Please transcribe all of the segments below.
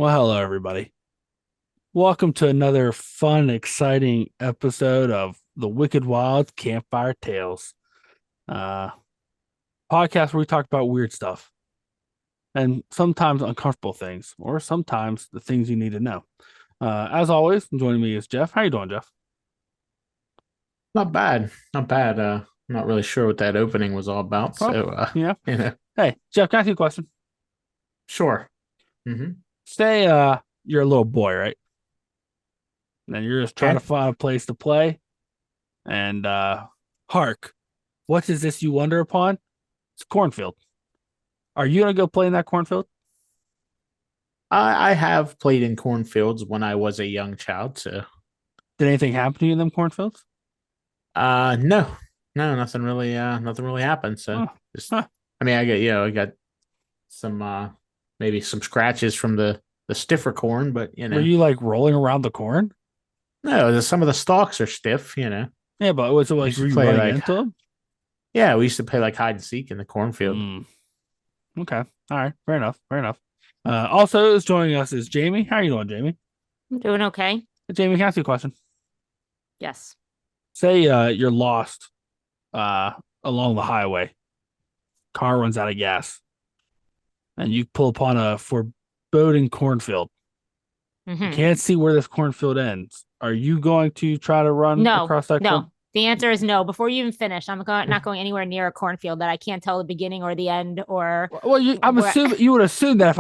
Well, hello, everybody. Welcome to another fun, exciting episode of the Wicked Wild Campfire Tales uh, podcast where we talk about weird stuff and sometimes uncomfortable things, or sometimes the things you need to know. As always, joining me is Jeff. How you doing, Jeff? Not bad. Not bad. I'm not really sure what that opening was all about. Well, So, yeah. you know, Hey, Jeff, can I ask you a question? sure. Hmm. Say you're a little boy, right? And you're just trying to Okay. find a place to play, and hark, what is this you wonder upon? It's a cornfield. Are you gonna go play in that cornfield? I have played in cornfields when I was a young child. So, Did anything happen to you in them cornfields? no, no, nothing really happened. So, Huh. just, Huh. I got some, maybe some scratches from the stiffer corn, but Were you like rolling around the corn? no, some of the stalks are stiff. Yeah, but was it We like used were to you play running like, into them? yeah, we used to play like hide and seek in the cornfield. Mm, okay. All right. Fair enough. Fair enough. Also is joining us is Jamie. How are you doing, Jamie? I'm doing okay. Hey, Jamie, can I ask you a question? Yes. Say you're lost uh along the highway. Car runs out of gas, and you pull upon a foreboding cornfield. You Hmm. can't see where this cornfield ends. Are you going to try to run No, across that corn? no. The answer is no. Before you even finish, not going anywhere near a cornfield that I can't tell the beginning or the end or Well, I'm where. assuming you would assume that if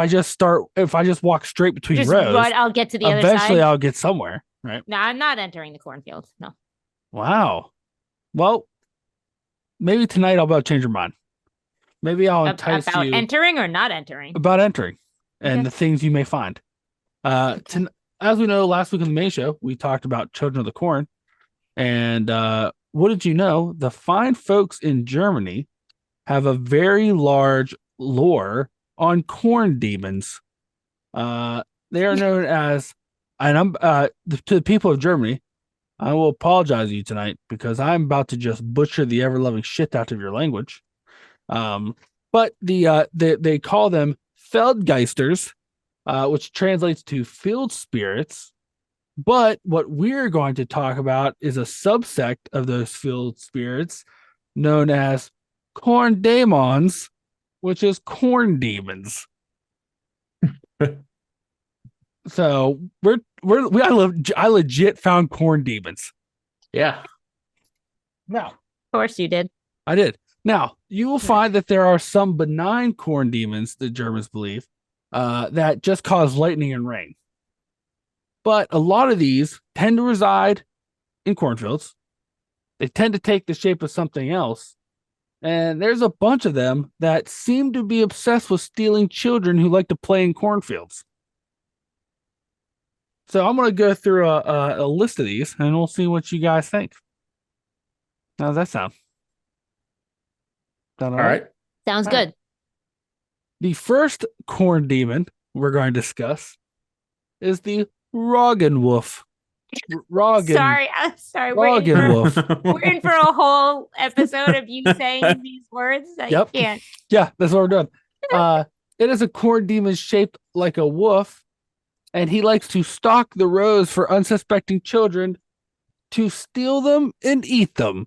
I just walk straight between Just run. rows, I'll get to the other eventually side. I'll get somewhere, right? No, I'm not entering the cornfield. No. Wow. Well, maybe tonight I'll about change your mind. Maybe I'll entice About you entering or not entering. about entering and Okay. the things you may find. Okay. As we know, last week on the main show, we talked about Children of the Corn. And what did you know? The fine folks in Germany have a very large lore on corn demons. Uh, they are known as, and to the people of Germany, I will apologize to you tonight because I'm about to just butcher the ever loving shit out of your language. Um, but they call them Feldgeisters, which translates to field spirits. But what we're going to talk about is a subsect of those field spirits known as corn daemons, which is corn demons. So I legit found corn demons. Yeah. Now Of course you did. I did. Now you will find that there are some benign corn demons, the Germans believe, that just cause lightning and rain. But a lot of these tend to reside in cornfields. They tend to take the shape of something else. And there's a bunch of them that seem to be obsessed with stealing children who like to play in cornfields. So I'm going to go through a list of these and we'll see what you guys think. How does that sound? Sound all All right? right. Sounds All right. good. The first corn demon we're going to discuss is the Roggenwolf. Roggen, Sorry. I'm sorry. Roggenwolf. We're in for a whole episode of you saying these words. I Yep. can't. Yeah, that's what we're doing. It is a corn demon shaped like a wolf, and he likes to stalk the rows for unsuspecting children to steal them and eat them.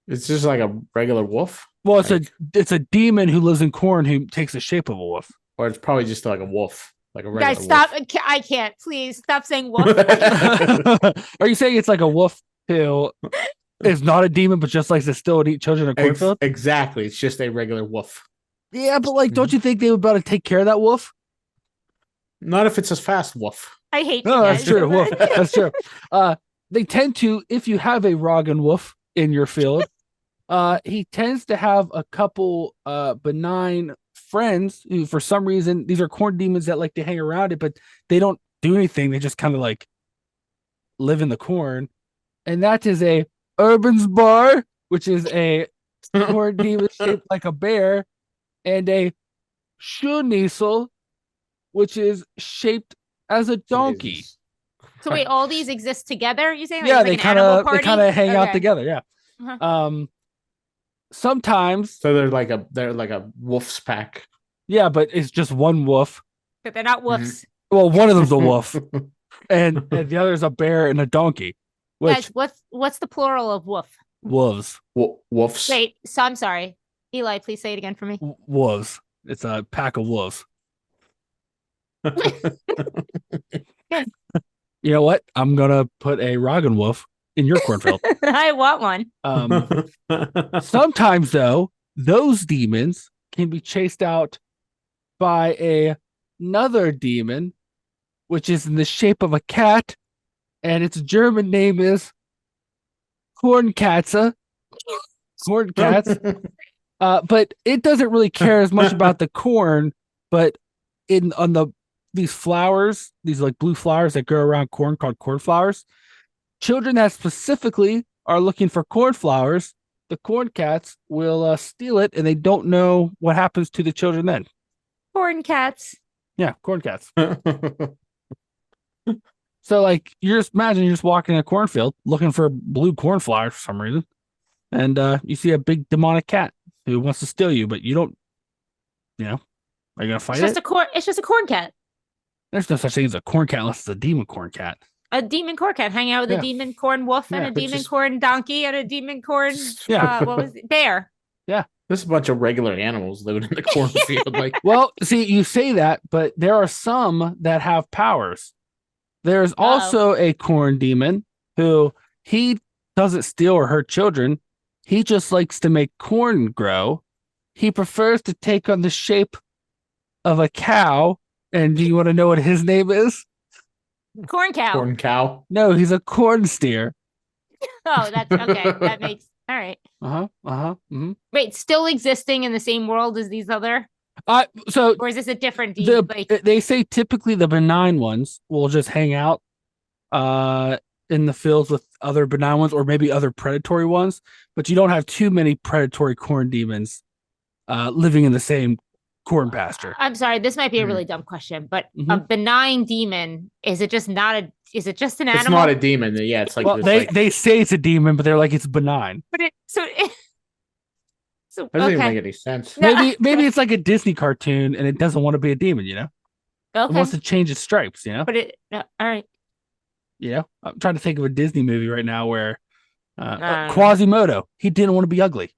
It's just like a regular wolf. Well, Like, it's a demon who lives in corn who takes the shape of a wolf. or it's probably just like a wolf, like a Guys, regular stop. wolf. I can't. Please stop saying wolf. Are you saying it's like a wolf who is not a demon but just likes to steal and eat children in a cornfield? Exactly. It's just a regular wolf. Yeah, but like, don't Mhm. you think they would be able to take care of that wolf? Not if it's a fast wolf. I hate you No, that's guys. true. Wolf, that's true. They tend to, if you have a Roggen wolf in your field, he tends to have a couple benign friends who, for some reason, these are corn demons that like to hang around it, but they don't do anything. They just kind of like live in the corn. And that is a Urban's bar, which is a corn demon shaped like a bear, and a Schunisel, which is shaped as a donkey. Jesus So wait, Christ. all these exist together? You saying like, Yeah, it's like an animal party? they kind of hang out Okay. together. Yeah. Uh-huh. Sometimes, So they're like a wolf's pack. yeah, but it's just one wolf But they're not woofs. Well, one of them's a wolf, and the other is a bear and a donkey. Which Guys, what's the plural of woof? wolves? Wolves. Wait, so I'm sorry. Eli, please say it again for me. Wolves. It's a pack of wolves. You know what? I'm gonna put a Roggen wolf in your cornfield. I want one. Sometimes, though, those demons can be chased out by another demon, which is in the shape of a cat, and its German name is Kornkatze. Kornkatz. But it doesn't really care as much about the corn, but these flowers, these like blue flowers that grow around corn called cornflowers, children that specifically are looking for cornflowers, the corn cats will steal it, and they don't know what happens to the children then. Corn cats. Yeah, corn cats. So like you're just walking in a cornfield looking for blue cornflowers for some reason, and you see a big demonic cat who wants to steal you, but you don't, are you gonna fight It's just it? it's just a corn cat. There's no such thing as a corn cat unless it's a demon corn cat. A demon corn cat hanging out with Yeah. a demon corn wolf and Yeah, a which demon is- corn donkey and a demon corn Yeah. what was it? Bear. There's a bunch of regular animals living in the cornfield. Like, Well, see, you say that, but there are some that have powers. There's also a corn demon who he doesn't steal or hurt children. He just likes to make corn grow. He prefers to take on the shape of a cow. And do you want to know what his name is? Corn cow. corn cow. No, he's a corn steer. Oh, that's okay. That makes all right. Mm-hmm. Wait, still existing in the same world as these other, So or is this a different demon? they say typically the benign ones will just hang out in the fields with other benign ones or maybe other predatory ones, but you don't have too many predatory corn demons living in the same corn pasture. I'm sorry, this might be a Hmm. really dumb question, but a Mhm. benign demon, is it just an animal? It's not a demon. Yeah, it's like Well, this, they say it's a demon, but they're like it's benign. But so doesn't okay. even make any sense. No. Maybe it's like a Disney cartoon and it doesn't want to be a demon, It Okay. wants to change its stripes, But all right. I'm trying to think of a Disney movie right now where No. Quasimodo, he didn't want to be ugly.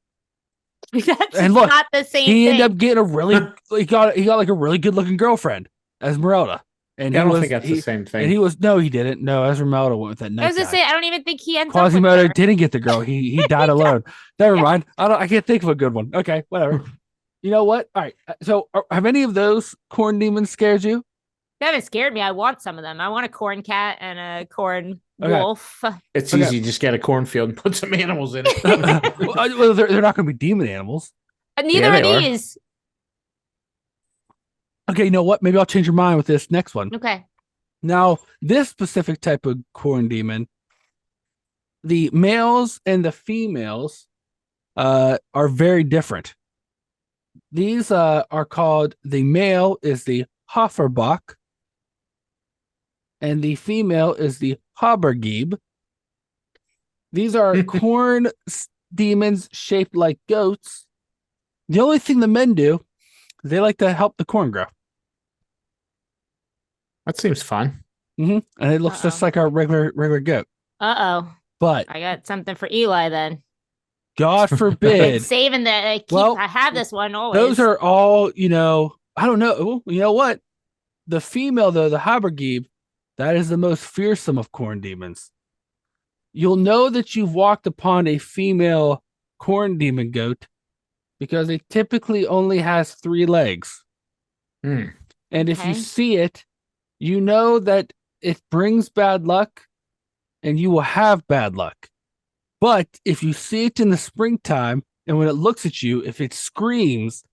That's And look, not the same He thing. ended up getting a really he got like a really good looking girlfriend, Esmeralda. And Yeah, I he don't was think that's he, the same and thing. he was no, he didn't. No, Esmeralda went with that I nice was gonna guy. say, I don't even think he ends up with Quasimodo her. didn't get the girl. He died alone. Never mind. I can't think of a good one. Okay, whatever. You know what? All right. So have any of those corn demons scared you? They haven't scared me. I want some of them. I want a corn cat and a corn Okay. wolf. It's Okay. easy. Just get a cornfield and put some animals in it. Well, they're not going to be demon animals. Neither Yeah, are they are. these. Okay, you know what? Maybe I'll change your mind with this next one. Okay. Now, this specific type of corn demon, the males and the females are very different. These are called, the male is the Hofferbach, and the female is the Habergieb. These are corn demons shaped like goats. The only thing the men do, they like to help the corn grow. That seems fun. And it looks just Uh-oh. like a regular goat. Uh-oh. But I got something for Eli then. God Been forbid, saving that. I have this one always. those are all, I don't know. You know what? The female, though, the Habergieb, that is the most fearsome of corn demons. You'll know that you've walked upon a female corn demon goat because it typically only has 3 legs. Hmm. And if you Okay. see it, you know that it brings bad luck and you will have bad luck. But if you see it in the springtime and when it looks at you, if it screams,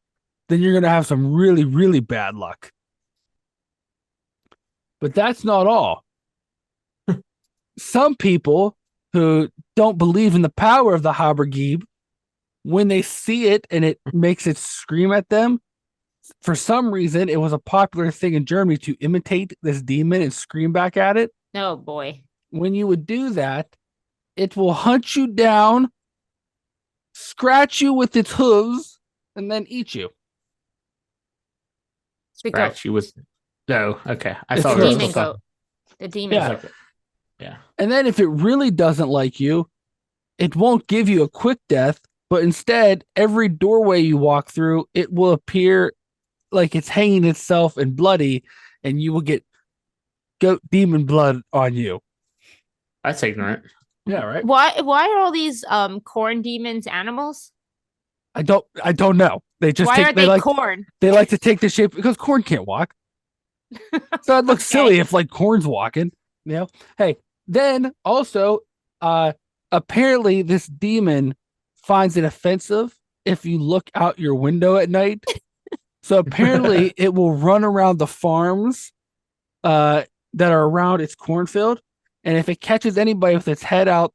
then you're going to have some really, really bad luck. But that's not all. Some people who don't believe in the power of the Habergieb, when they see it and it makes it scream at them, for some reason, it was a popular thing in Germany to imitate this demon and scream back at it. Oh boy. When you would do that, it will hunt you down, scratch you with its hooves, and then eat you. The goat. Scratch you with No, okay. I It's thought The it was demon gross. something. goat. The demon Yeah. goat. Okay. Yeah. And then if it really doesn't like you, it won't give you a quick death, but instead, every doorway you walk through, it will appear like it's hanging itself and bloody, and you will get goat demon blood on you. That's ignorant. Yeah, right. Why are all these corn demons animals? I don't know. They just Why take aren't they they like corn? they like to take the shape because corn can't walk. So it looks Okay. silly if like corn's walking, you know. Hey, then also, apparently this demon finds it offensive if you look out your window at night. So apparently it will run around the farms that are around its cornfield, and if it catches anybody with its head out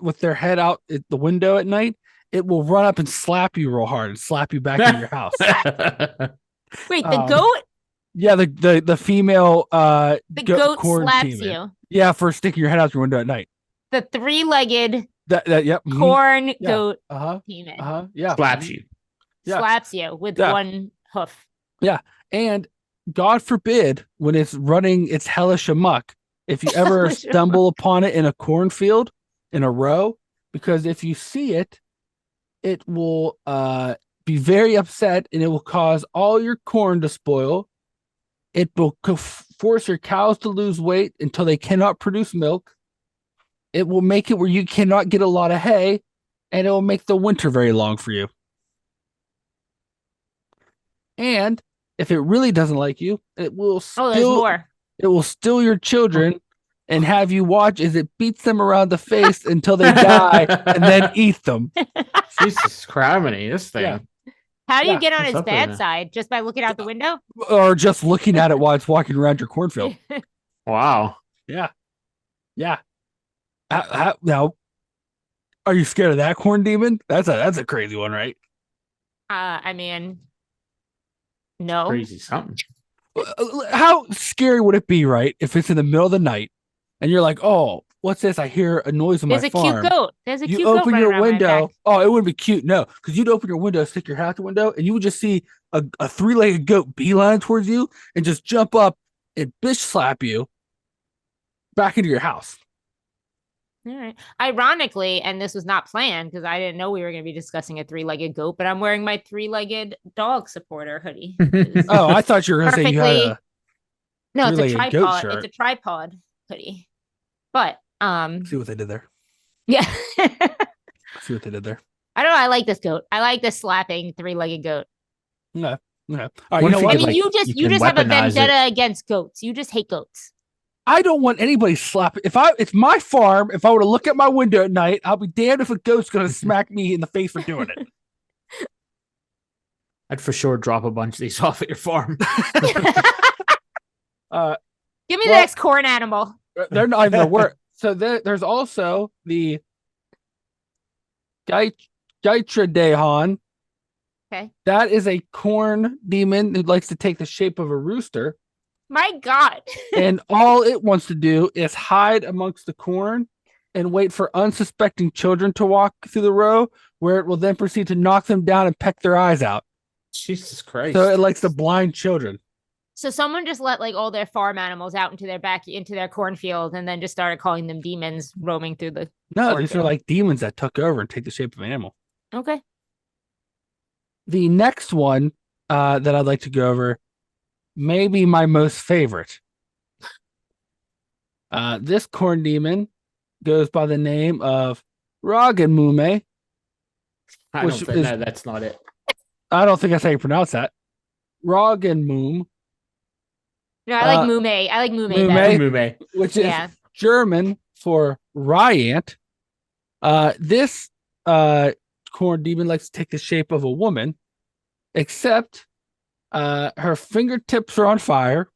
with their head out at the window at night, it will run up and slap you real hard and slap you back into your house. Wait, the Um, goat? Yeah, the female The goat corn slaps demon. you. Yeah, for sticking your head out your window at night. The three-legged That yep. corn Yeah. goat Uh-huh. demon Uh-huh. Yeah. Slaps you. Yeah. slaps you with Yeah. one hoof. And God forbid when it's running its hellish amok, if you ever Hellish stumble upon it in a cornfield in a row, because if you see it, it will be very upset and it will cause all your corn to spoil. It will force your cows to lose weight until they cannot produce milk. It will make it where you cannot get a lot of hay, and it will make the winter very long for you. And if it really doesn't like you, it will Oh, there's more. it will steal your children and have you watch as it beats them around the face until they die and then eat them. Jesus criminy, this thing. Yeah. How do you Yeah, get on what's his up with bad that? side? Just by looking out the window? Or just looking at it while it's walking around your cornfield. Wow. Yeah. Yeah. Now, are you scared of that corn demon? That's a crazy one, right? I mean, no. Crazy something. How scary would it be, right? If it's in the middle of the night and you're like, oh, what's this? I hear a noise on There's my a farm. cute goat. There's a You cute goat open running your around my window. back. Oh, it wouldn't be cute. No, because you'd open your window, stick your head out the window, and you would just see a three-legged goat beeline towards you and just jump up and bitch slap you back into your house. All right. Ironically, and this was not planned because I didn't know we were going to be discussing a three-legged goat, but I'm wearing my three-legged dog supporter hoodie. Oh, I thought you were going to say you had a No, it's a three-legged goat tripod. shirt. It's a tripod hoodie. But See what they did there. yeah. See what they did there. I don't know. I like this goat. I like this slapping three-legged goat. No. All right, What you if know you what? I could, mean, like, you you can just have a weaponize it. vendetta against goats. You just hate goats. I don't want anybody slapping. It's my farm. If I were to look at my window at night, I'll be damned if a goat's going to smack me in the face for doing it. I'd for sure drop a bunch of these off at your farm. Give me the Well- next corn animal. They're not even work. So there's also the Gytradehon. Okay. That is a corn demon who likes to take the shape of a rooster, My God. and all it wants to do is hide amongst the corn and wait for unsuspecting children to walk through the row, where it will then proceed to knock them down and peck their eyes out. Jesus Christ. So it likes to blind children. So someone just let like all their farm animals out into their cornfield and then just started calling them demons roaming through the No, these are cornfield. like demons that took over and take the shape of an animal. Okay. The next one that I'd like to go over, maybe my most favorite. This corn demon goes by the name of Raganmume. I which don't think is- that's not it. I don't think that's how you pronounce that. Raganmume, No, I like Uh, Mume. I like Mume Mume? better. Mume. which is Yeah. German for Ryant. This corn demon likes to take the shape of a woman, except her fingertips are on fire.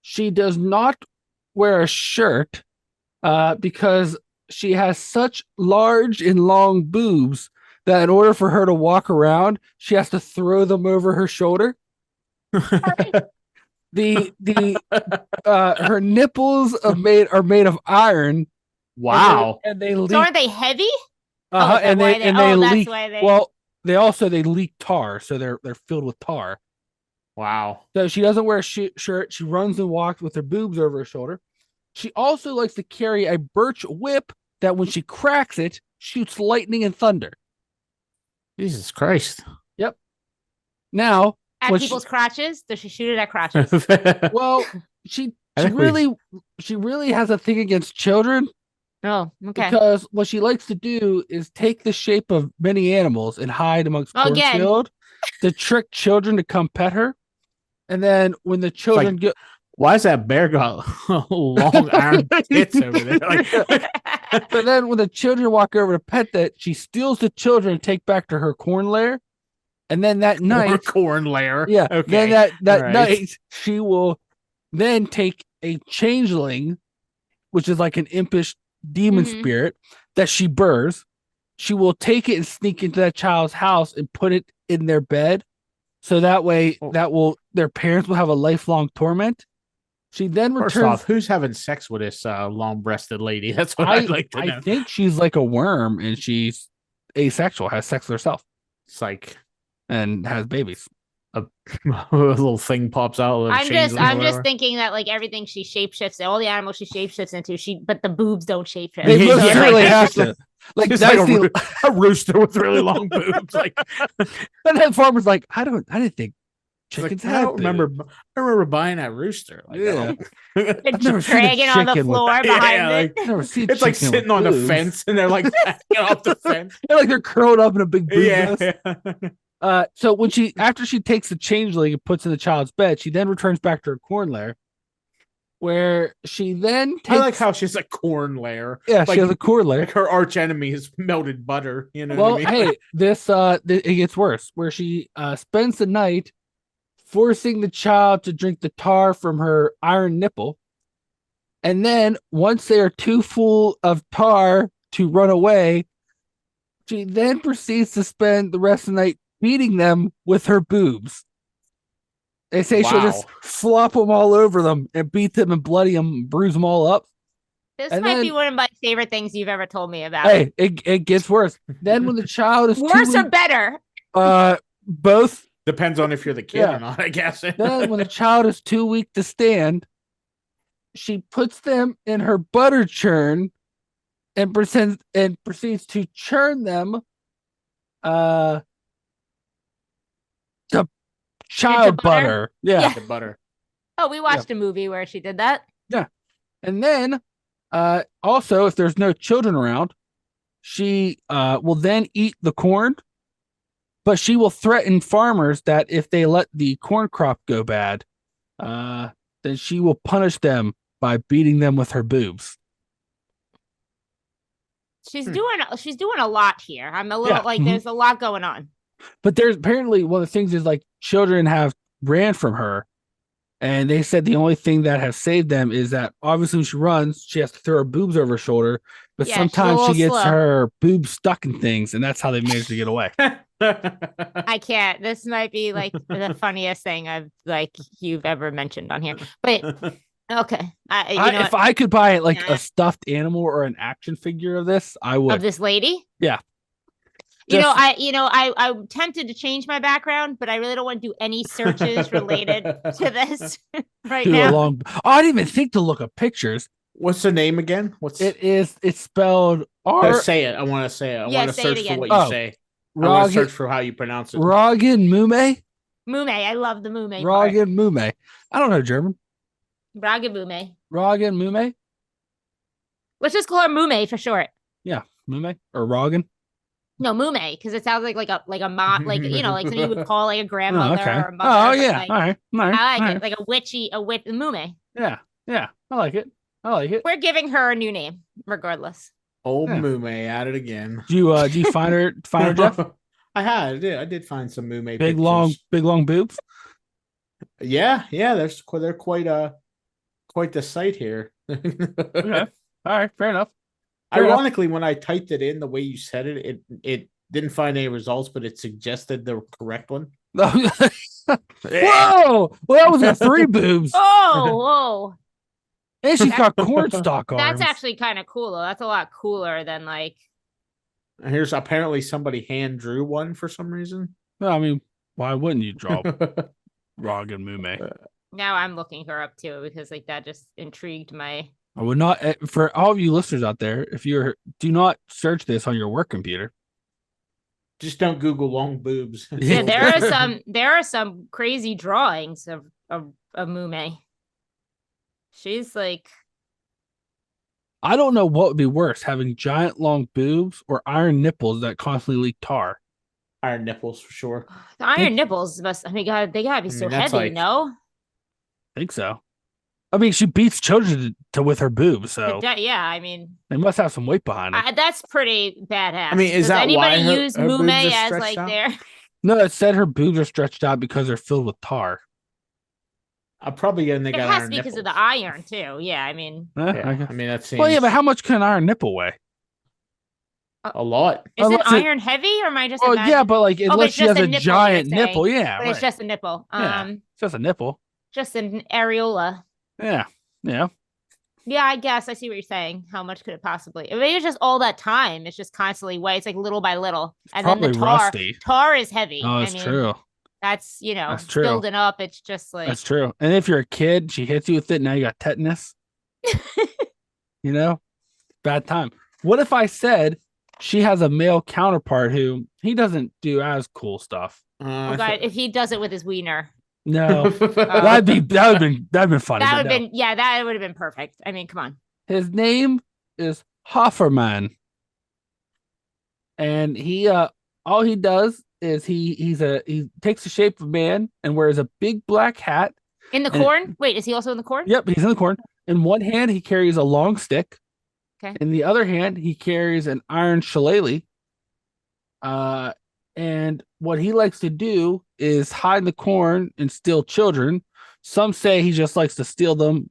She does not wear a shirt because she has such large and long boobs that in order for her to walk around, she has to throw them over her shoulder. The her nipples are made of iron. Wow. and they leak. So aren't they heavy? Uh-huh, is that and why they they- and oh, they that's leak. why they- Well, they leak tar, so they're filled with tar. Wow. So she doesn't wear a shirt. She runs and walks with her boobs over her shoulder. She also likes to carry a birch whip that when she cracks it, shoots lightning and thunder. Jesus Christ. Yep. Now, At people's crotches? Does she shoot it at crotches? well, she I she think really has a thing against children Oh, okay. because what she likes to do is take the shape of many animals and hide amongst Again. cornfield to trick children to come pet her. And then when the children like, get why is that bear got long iron tits over there? Like, but then when the children walk over to pet that, she steals the children and take back to her corn lair. And then that night, corn lair. yeah. Okay. Then that Right. night, she will then take a changeling, which is like an impish demon spirit that she burrs. She will take it and sneak into that child's house and put it in their bed, so that way their parents will have a lifelong torment. She then returns. First off, who's having sex with this long-breasted lady? That's what I'd like to know. I think she's like a worm and she's asexual, has sex with herself. It's like and has babies. A little thing pops out. I'm just thinking that like everything she shapeshifts, all the animals she shapeshifts into, but the boobs don't shapeshift. They really have to. Like it's like a rooster with really long boobs. Like, and then farmer's like, I didn't think chickens like, had. I remember buying that rooster. Like, yeah, dragging on the floor behind it. Never seen it's like sitting on the fence, and they're like backing off the fence. They're like they're curled up in a big boob. Yeah. So when after she takes the changeling and puts in the child's bed, she then returns back to her corn lair, where she then takes. I like how she's a corn lair. Yeah, like, she has a corn lair. Like her arch enemy is melted butter. You know. Well, what I mean? hey, this it gets worse. Where she spends the night forcing the child to drink the tar from her iron nipple, and then once they are too full of tar to run away, she then proceeds to spend the rest of the night beating them with her boobs. They say she'll just flop them all over them and beat them and bloody them, bruise them all up. This might be one of my favorite things you've ever told me about. Hey, it gets worse. Then when the child is worse or better? Both. Depends on if you're the kid or not, I guess. Then when the child is too weak to stand, she puts them in her butter churn and proceeds to churn them to child butter. Yeah. The butter. Oh, we watched a movie where she did that. Yeah. And then also, if there's no children around, she will then eat the corn, but she will threaten farmers that if they let the corn crop go bad, then she will punish them by beating them with her boobs. She's doing a lot here. I'm a little there's a lot going on. But there's apparently one of the things is like children have ran from her, and they said the only thing that has saved them is that obviously when she runs, she has to throw her boobs over her shoulder, but sometimes she gets her boobs stuck in things, and that's how they managed to get away. I can't. This might be like the funniest thing you've ever mentioned on here. But okay, if I could buy like a stuffed animal or an action figure of this, I would. Of this lady? Yeah. I'm tempted to change my background, but I really don't want to do any searches related to this right now. I didn't even think to look up pictures. What's the name again? It's spelled R. Say it. I want to say it. I want to search for what you say. I want to search for how you pronounce it. Roggen Mume? Mume. I love the Mume. Roggen Mume. I don't know German. Roggen Mume. Roggen Mume? Let's just call her Mume for short. Yeah, Mume or Roggen. No, Mume, because it sounds like a mom, like something you would call like a grandmother or a mother. Oh yeah, like, all right. I like it, like a Mume. Yeah, I like it. We're giving her a new name, regardless. Old Mume at it again. Do you find her, Jeff? I did find some Mume. Big long boobs. Yeah. They're quite the sight here. Okay. All right, fair enough. Ironically, when I typed it in the way you said it, it didn't find any results, but it suggested the correct one. Whoa! Well, that was a 3 boobs. Whoa! And she's got cornstalk arms. That's actually kind of cool, though. That's a lot cooler than like. Here's apparently somebody hand drew one for some reason. Well, I mean, why wouldn't you draw? Rog and Mume. Now I'm looking her up too because like that just intrigued my. I would not, for all of you listeners out there, if do not search this on your work computer. Just don't Google long boobs. Yeah, there are some crazy drawings of Mume. She's like, I don't know what would be worse, having giant long boobs or iron nipples that constantly leak tar. Iron nipples for sure. the iron nipples must. I mean, God, they gotta be so that's heavy. like- No, I think so. I mean, she beats children to with her boobs, so yeah. I mean, they must have some weight behind them. that's pretty badass. I mean, is Does that why anybody her- use her boobs Mume are as stretched like out? their? No, it said her boobs are stretched out because they're filled with tar. I'm probably getting they It got has to iron be because of nipples. the iron too. Yeah, I mean, Eh, Yeah, I guess. I mean that seems Well, yeah, but how much can an iron nipple weigh? a lot. isn't Unless it- iron heavy or am I just? Well, yeah, imagining- but like but unless it's she just has a a nipple, giant you're saying. nipple, yeah, But it's right. just a nipple. Yeah. It's just a nipple. Just an areola. Yeah, yeah. Yeah, I guess I see what you're saying. How much could it possibly? Maybe it's just all that time. It's just constantly weight. It's like little by little, and then the Probably tar. rusty. Tar is heavy. Oh, it's true. That's That's true. building up. It's just like That's true. And if you're a kid, she hits you with it. Now you got tetanus. You know, bad time. What if I said she has a male counterpart who he doesn't do as cool stuff? Oh God, if he does it with his wiener, No, that would have been funny. that but would no. been that would have been perfect. I mean, come on. His name is Hofferman, and he all he does is he takes the shape of a man and wears a big black hat. In the And- corn? Wait, is he also in the corn? Yep, he's in the corn. In one hand, he carries a long stick. Okay. In the other hand, he carries an iron shillelagh. And what he likes to do is hide in the corn and steal children. Some say he just likes to steal them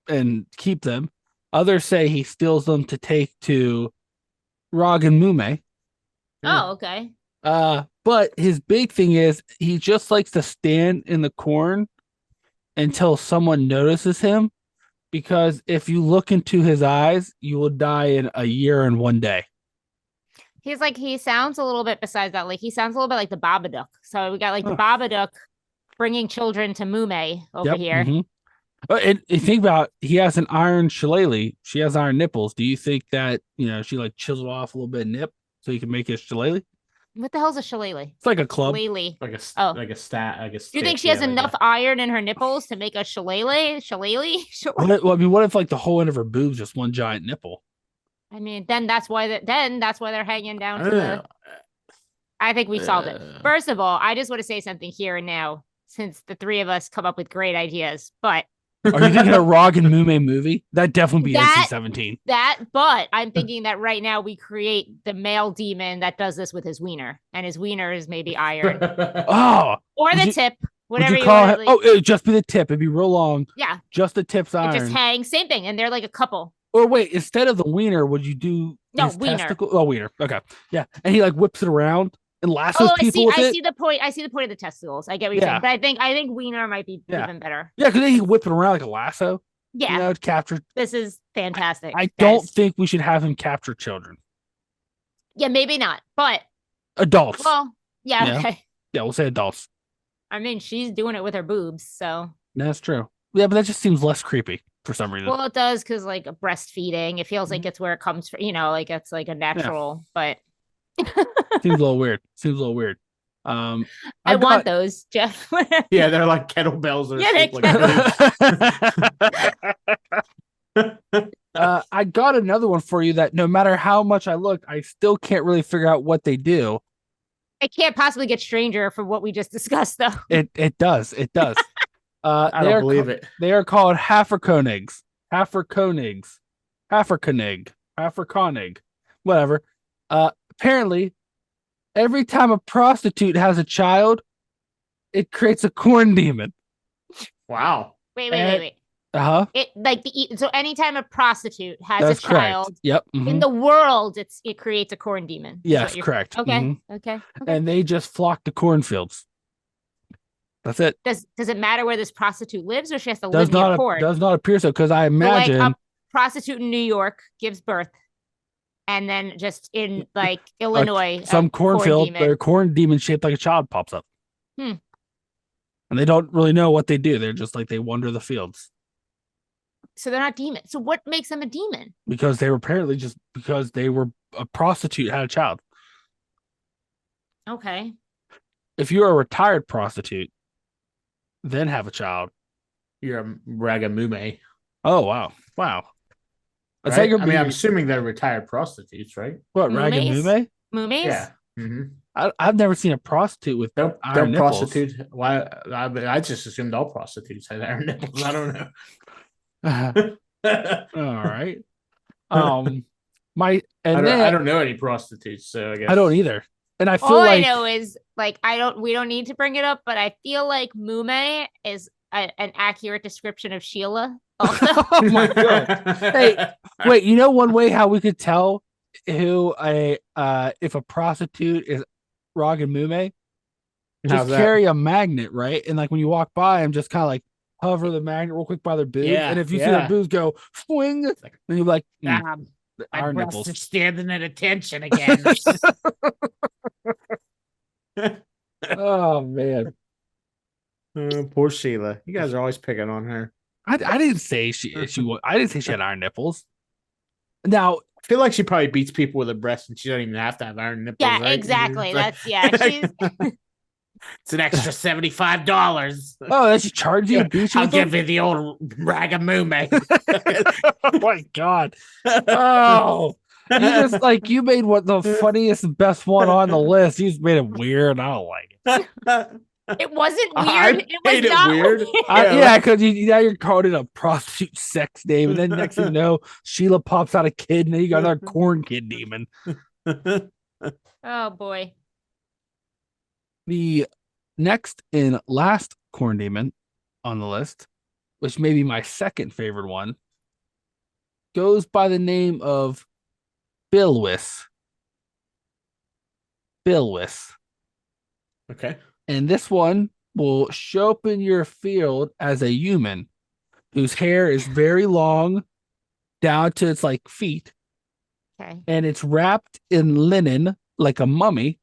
and keep them. Others say he steals them to take to Rog and Mume. Oh, okay. But his big thing is he just likes to stand in the corn until someone notices him. Because if you look into his eyes, you will die in a year and 1 day. He's like he sounds a little bit besides that, like he sounds a little bit like the Babadook. So we got like the Huh. Babadook bringing children to Mume over here. Mhm. And think about he has an iron shillelagh. She has iron nipples. Do you think that she like chiseled off a little bit of nip so you can make it shillelagh? What the hell's a shillelagh? It's like a club. Shillelagh. like a Oh. like a stat. I guess. Do you think she has enough iron in her nipples to make a shillelagh? Shillelagh? What if like the whole end of her boobs just one giant nipple? I mean, then that's why they're hanging down to the. I think we solved it. First of all, I just want to say something here and now, since the three of us come up with great ideas. But Are you thinking a Rog and Mume movie? That'd definitely be That- NC-17. but I'm thinking that right now we create the male demon that does this with his wiener, and his wiener is maybe iron Oh, or Would the you- tip, would whatever you you call want. it? Oh, it would just be the tip. It'd be real long. Yeah, Just the tip's it iron. just hangs. Same thing, and they're like a couple. Or wait, instead of the wiener, would you do No, his wiener. testicle? Oh, wiener. Okay, yeah, and he like whips it around and lassos Oh, I people see. with I it. see the point. I see the point of the testicles. I get what you're Yeah. saying, but I think wiener might be Yeah. even better. Yeah, because then he can whip it around like a lasso. Yeah, To capture. this is fantastic. I guys. don't think we should have him capture children, Yeah, maybe not, but adults. well, yeah, Yeah. okay. Yeah, we'll say adults. I mean, she's doing it with her boobs, so That's true. Yeah, but that just seems less creepy for some reason. well, it does because like breastfeeding, it feels like Mm-hmm. it's where it comes from. Like it's like a natural. But Seems a little weird. I I've want got- those, Jeff. Yeah, they're like kettlebells or Yeah, they're like I got another one for you that no matter how much I look, I still can't really figure out what they do. It can't possibly get stranger from what we just discussed, though. It does. I They don't are believe ca- it. They are called Hafferkonigs. Hafferkonig. Whatever. Apparently, every time a prostitute has a child, it creates a corn demon. Wow. Wait. Uh-huh. It like so anytime a prostitute has That's a child correct. Yep. mhm. in the world, it creates a corn demon. is Yes, what you're- correct. Okay. mhm. Okay. And they just flock to cornfields. That's it. Does it matter where this prostitute lives, or she has to Does live near not corn? does not appear so because I So, like, imagine a prostitute in New York gives birth, and then just in like Illinois, some a corn cornfield, demon. their corn demon shaped like a child pops up. and they don't really know what they do. They're just like they wander the fields. So they're not demons. So what makes them a demon? Because they were apparently just because they were a prostitute had a child. Okay. If you're a retired prostitute, then have a child, you're a ragamume. Oh wow. Right? I mean, I'm assuming they're retired prostitutes, right? What, ragamume? Mumes? Yeah. Mm-hmm. I've never seen a prostitute with iron nipples. Prostitutes. Why? I just assumed all prostitutes had iron nipples. I don't know. All right. I don't know any prostitutes, so I guess I don't either. And I feel all like I know is like we don't need to bring it up, but I feel like Mume is an accurate description of Sheila. Also. Oh my god! Hey, wait. You know one way how we could tell who if a prostitute is ragamume? Just carry a magnet, right? And like when you walk by them, just kind of like hover the magnet real quick by their boobs. Yeah, and if you see their boobs go swing, then you're like, our nipples are standing at attention again. Oh man. Poor Sheila. You guys are always picking on her. I didn't say I didn't say she had iron nipples. Now I feel like she probably beats people with her breasts and she doesn't even have to have iron nipples. Yeah, right? exactly. She's it's an extra $75. Oh, that she charge you? I'll give you the old ragamume. Oh my god. Oh. You just like you made what the funniest and best one on the list. You just made it weird. I don't like it. It wasn't weird. It was not weird. Yeah, because now you're calling it a prostitute sex name, and then next thing you know, Sheila pops out a kid, and then you got another corn kid demon. Oh boy. The next and last corn demon on the list, which may be my second favorite one, goes by the name of Bilwis. Okay. And this one will show up in your field as a human whose hair is very long down to its like feet. Okay. And it's wrapped in linen like a mummy.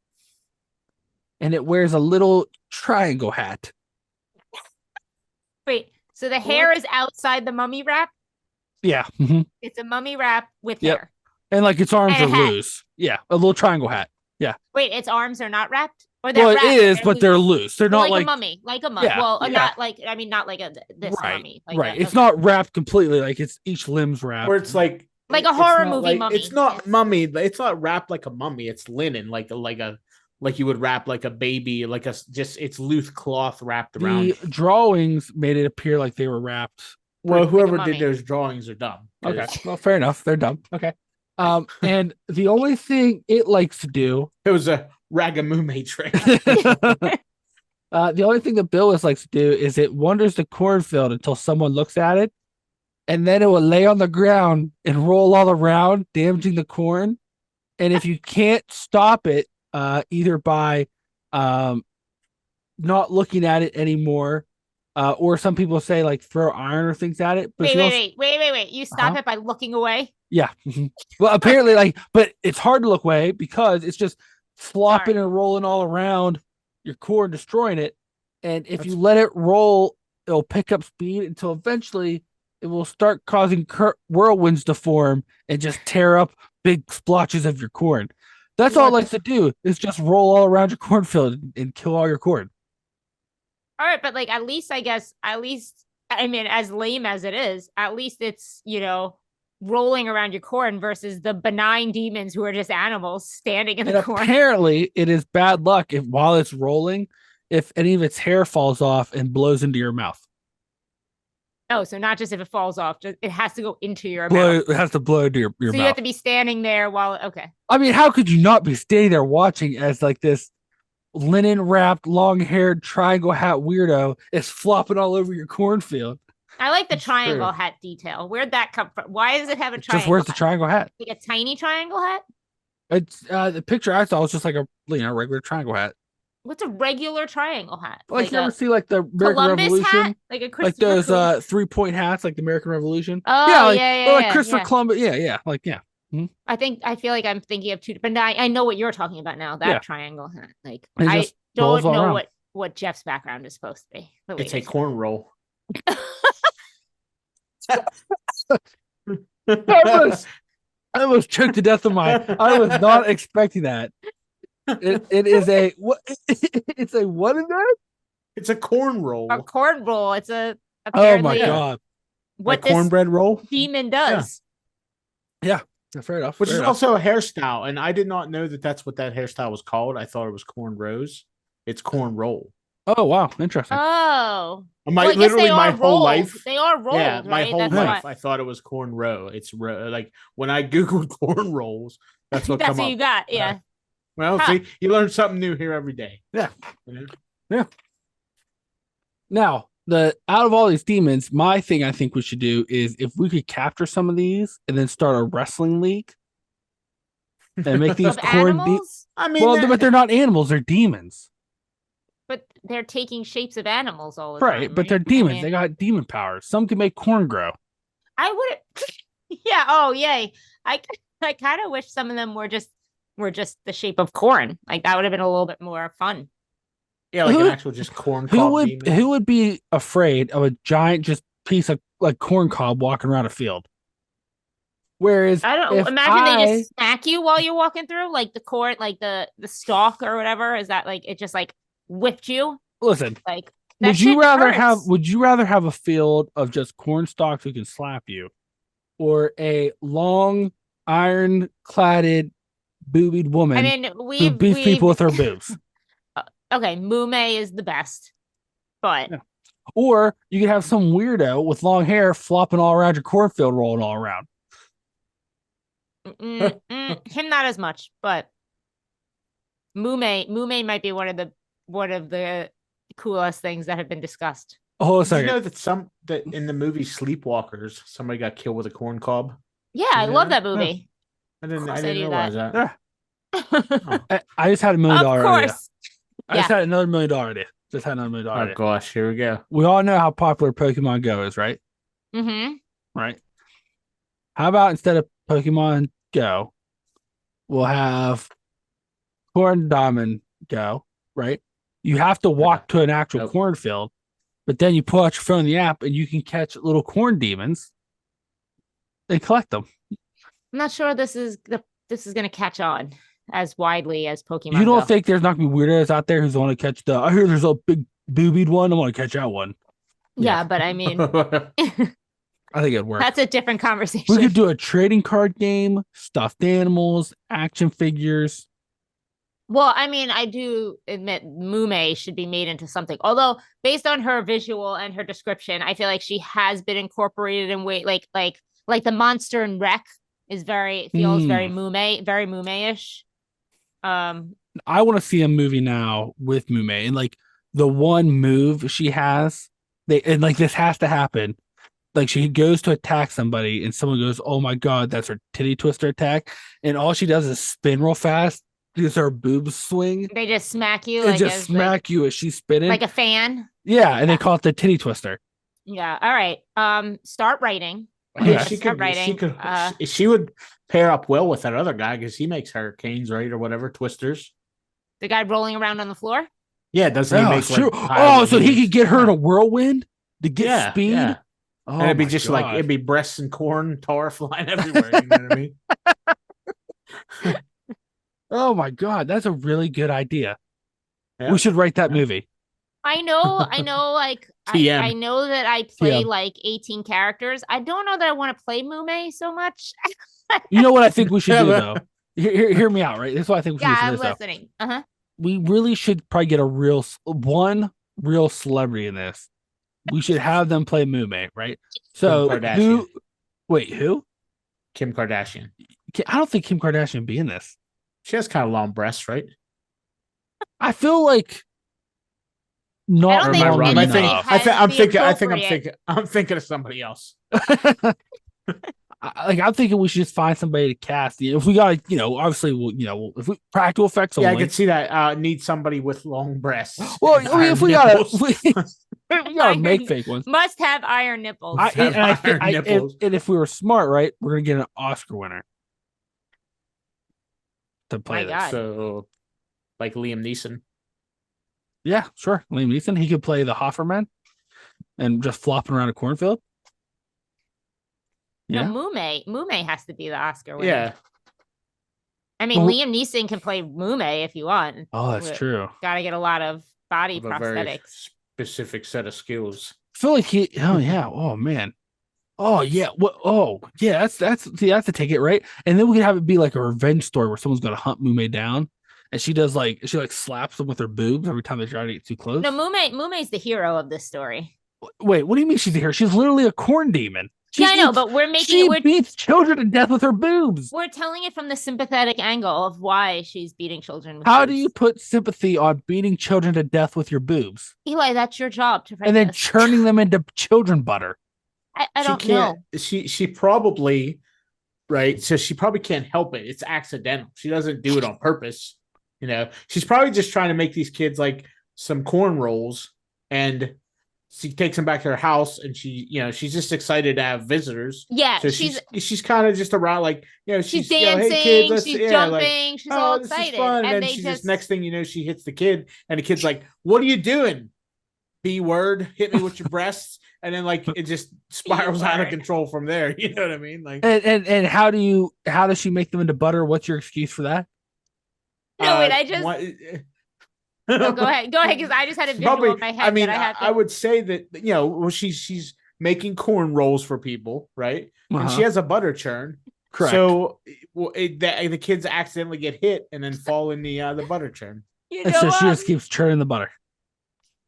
And it wears a little triangle hat. Wait, so the hair is outside the mummy wrap? Yeah. Mm-hmm. It's a mummy wrap with hair. And like its arms are loose. Yeah. A little triangle hat. Yeah. Wait, its arms are not wrapped? Or well, it is, but they're loose. They're not like a mummy, like a mummy. Yeah, well, not like not like this mummy. Like it's not wrapped completely. Like it's each limb's wrapped. Or it's like a horror movie mummy. It's not mummy. It's not wrapped like a mummy. It's linen, like you would wrap like a baby, like it's loose cloth wrapped around. The drawings made it appear like they were wrapped. Well, whoever did those drawings are dumb. Okay, well, fair enough. They're dumb. Okay. And the only thing it likes to do, it was a ragamume trick. The only thing that Bilwis likes to do is it wanders the cornfield until someone looks at it, and then it will lay on the ground and roll all around, damaging the corn. And if you can't stop it, either by not looking at it anymore, or some people say like throw iron or things at it. But wait. You stop it by looking away? Yeah. Well, apparently, but it's hard to look away because it's just flopping and rolling all around your corn, destroying it. And if you let it roll, it'll pick up speed until eventually it will start causing whirlwinds to form and just tear up big splotches of your corn. That's all it likes to do is just roll all around your cornfield and kill all your corn. All right, but like at least I mean, as lame as it is, at least it's, rolling around your corn versus the benign demons who are just animals standing in the corn. Apparently, it is bad luck while it's rolling, if any of its hair falls off and blows into your mouth. Oh, so not just if it falls off, it has to go into your mouth. It has to blow into your mouth. So you have to be standing there while, okay. I mean, how could you not be standing there watching as like this linen wrapped, long haired triangle hat weirdo is flopping all over your cornfield? I like the triangle hat detail. Where'd that come from? Why does it have a triangle? Just where's the triangle hat? Like a tiny triangle hat? It's the picture I saw was just like a regular triangle hat. What's a regular triangle hat? Like you ever see like the American Columbus Revolution? Hat? Like those 3-point hats, like the American Revolution. Oh yeah, like Christopher Columbus. Yeah. Mm-hmm. I feel like I'm thinking of two, but I know what you're talking about now. That triangle hat. Like I don't know what what Jeff's background is supposed to be. It's a corn roll. I almost choked to death of I was not expecting that. It is a what? It's a what is that? It's a corn roll. A corn roll. It's a Oh my apparently god! what Like cornbread roll. demon does. Yeah, fair enough. Which fair is enough. also a hairstyle, and I did not know that that's what that hairstyle was called. I thought it was corn rose. It's corn roll. Oh wow, interesting. Oh, My well, I guess literally they my are whole rolled. life. They are rolled, Yeah, my right? whole That's life why. I thought it was corn row. It's like when I googled corn rolls, that's what That's come what up. you got. Yeah. Well, Huh. see, you learn something new here every day. Yeah. You know? Yeah. Now, out of all these demons, my thing I think we should do is if we could capture some of these and then start a wrestling league and make these Of corn animals, I mean, well, but they're not animals, they're demons. but they're taking shapes of animals all the time. Right, but they're I demons. mean, They got demon powers. Some can make corn grow. I would. Yeah. Oh, yay! I kind of wish some of them were just the shape of corn. Like that would have been a little bit more fun. yeah, like Who- an actual just corn cob demon. Who would be afraid of a giant just piece of like corn cob walking around a field? Whereas I don't if imagine they just smack you while you're walking through, like the corn, like the stalk or whatever. Is that like it just like whipped you? listen, Like that would you shit rather hurts. have a field of just corn stalks who can slap you, or a long iron cladded boobied woman I mean, who beats people with her boobs? okay. Mume is the best, but Yeah. Or you could have some weirdo with long hair flopping all around your cornfield, rolling all around. him not as much. But Mume might be one of the coolest things that have been discussed. Hold a Did you second. know that in the movie Sleepwalkers, somebody got killed with a corn cob? Yeah, I love that movie. I Of didn't course I realize knew that. Yeah. of I just had $1 million idea. course. I just Yeah. had another $1 million idea. Just had another $1 million Oh idea. gosh, here we go. We all know how popular Pokemon Go is, right? Mm-hmm. Right. How about instead of Pokemon Go, we'll have Corn Diamond Go, right? You have to walk to an actual Nope. cornfield, but then you pull out your phone in the app and you can catch little corn demons and collect them. I'm not sure this is going to catch on as widely as Pokemon. You don't Go. think there's not going to be weirdos out there who's want to catch I hear there's a big boobied one. I want to catch that one. Yeah, but I mean, I think it'd work. that's a different conversation. We could do a trading card game, stuffed animals, action figures. Well, I mean, I do admit Mume should be made into something. Although, based on her visual and her description, I feel like she has been incorporated in way like the monster in Wreck is feels very Mume-ish. I want to see a movie now with Mume, and like the one move she has, this has to happen. Like she goes to attack somebody, and someone goes, "Oh my god, that's her titty twister attack!" And all she does is spin real fast because her boobs swing. They just smack you, And like just smack you as she's spinning, like a fan. Yeah, and they call it the titty twister. Yeah. All right. Start writing. Yeah, Start writing. She would pair up well with that other guy because he makes hurricanes, right, or whatever, twisters. The guy rolling around on the floor. Yeah, doesn't he make true. like, so he could get her in a whirlwind to get speed. Yeah. Oh, and it'd be my just God. like it'd be breasts and corn tar flying everywhere. You know what I mean? Oh my god, that's a really good idea. Yeah. We should write that movie. I know, like TM. I know that I play TM. like 18 characters. I don't know that I want to play Mume so much. You know what I think we should do though? Hear me out, right? This is what I think we should Yeah, do. I'm for this, listening. Uh-huh. we really should probably get one real celebrity in this. We should have them play Mume, right? So Kim Kardashian. who? Kim Kardashian. I don't think Kim Kardashian would be in this. She has kind of long breasts, right? I feel like not I don't think long anybody enough. has I'm thinking of somebody else. I'm thinking we should just find somebody to cast. If we got, obviously, if we practical effects only. Yeah, I can see that. Need somebody with long breasts. Well, and I mean, if we iron gotta, nipples. we gotta make fake ones. Must have iron nipples. And if we were smart, right, we're gonna get an Oscar winner to play My this. God. So, like Liam Neeson. Yeah, sure. Liam Neeson. He could play the Hofferman and just flopping around a cornfield. No, Yeah. Mume has to be the Oscar winner. Yeah. I mean, Well- Liam Neeson can play Mume if you want. Oh, that's true. Got to get a lot of body Of a very prosthetics. specific set of skills. I feel like he. Oh yeah. Oh man. Oh yeah. What? Oh yeah. That's see. That's a ticket, right? And then we could have it be like a revenge story where someone's gonna hunt Mume down, and she slaps them with her boobs every time they try to get too close. No, Mume's the hero of this story. Wait. What do you mean she's here? She's literally a corn demon. Yeah, I know, but she beats children to death with her boobs. We're telling it from the sympathetic angle of why she's beating children. With How boobs. do you put sympathy on beating children to death with your boobs? Eli, that's your job to write And then this. churning them into children butter. I don't know. She probably, right? So she probably can't help it. It's accidental. She doesn't do it on purpose. You know, she's probably just trying to make these kids like some corn rolls, and she takes them back to her house, and she's just excited to have visitors. Yeah, so she's kind of just around, like, she's dancing, hey kids, she's jumping, she's all excited, and then she just next thing you know, she hits the kid, and the kid's like, "What are you doing? B word, hit me with your breasts." And then like it just spirals out of control from there. You know what I mean? Like, and how does she make them into butter? What's your excuse for that? No, wait, I just no, go ahead, because I just had a visual in my head. I mean, I would say that she's making corn rolls for people, right? And she has a butter churn. Correct. So the kids accidentally get hit and then fall in the butter churn. You know, so she just keeps churning the butter.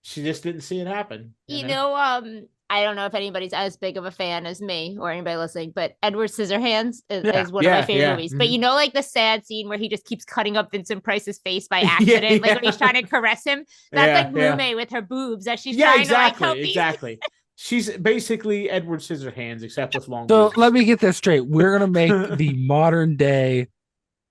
She just didn't see it happen. You know, I don't know if anybody's as big of a fan as me or anybody listening, but Edward Scissorhands is one of my favorite movies. Mm-hmm. But you know, like the sad scene where he just keeps cutting up Vincent Price's face by accident, like when he's trying to caress him. That's like Mume with her boobs that she's trying to like help exactly. She's basically Edward Scissorhands, except with long So boobs. let me get this straight. We're gonna make the modern day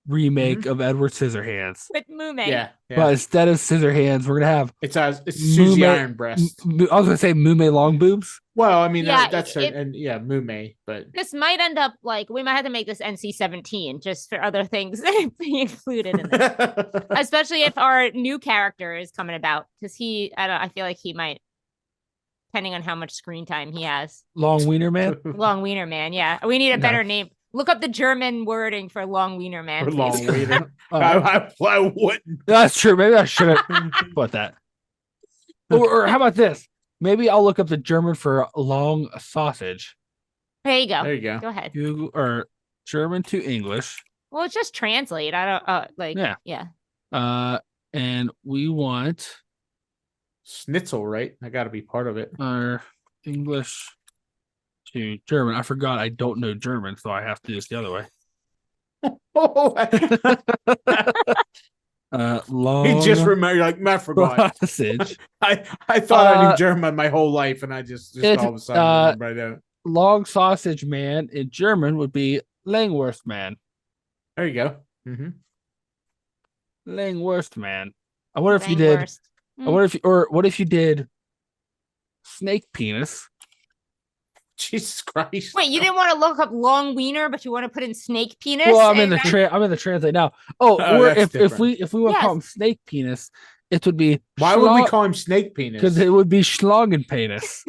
remake of Edward Scissorhands with Mume. Yeah. But instead of Scissorhands, we're gonna have it's Susie Iron Breast. I was gonna say Mume long boobs. Well, I mean, Yeah, that's Mume, but this might end up like we might have to make this NC-17 just for other things being included in this, especially if our new character is coming about, because I feel like he might, depending on how much screen time he has. Long Wiener Man. Long Wiener Man. Yeah, we need a better name. Look up the German wording for Long Wiener Man. Long Wiener. I wouldn't. That's true. Maybe I should have put that. Or how about this? Maybe I'll look up the German for long sausage. There you go. There you go. Go ahead. Google or German to English. Well, it's just translate. I don't yeah. And we want Schnitzel, right? I got to be part of it. Our English to German. I forgot I don't know German, so I have to do this the other way. Long. He just remembered, like, I forgot. Sausage. I thought I knew German my whole life, and I just all of a sudden remember I don't. Long sausage man in German would be Langwurst man. There you go. Mm-hmm. Langwurst man. I wonder if you did. I wonder if what if you did snake penis? Jesus Christ! Wait, you didn't want to look up long wiener, but you want to put in snake penis? Well, I'm in the translate now. Or if we want to call him snake penis, it would be. Why would we call him snake penis? Because it would be Schlangen penis.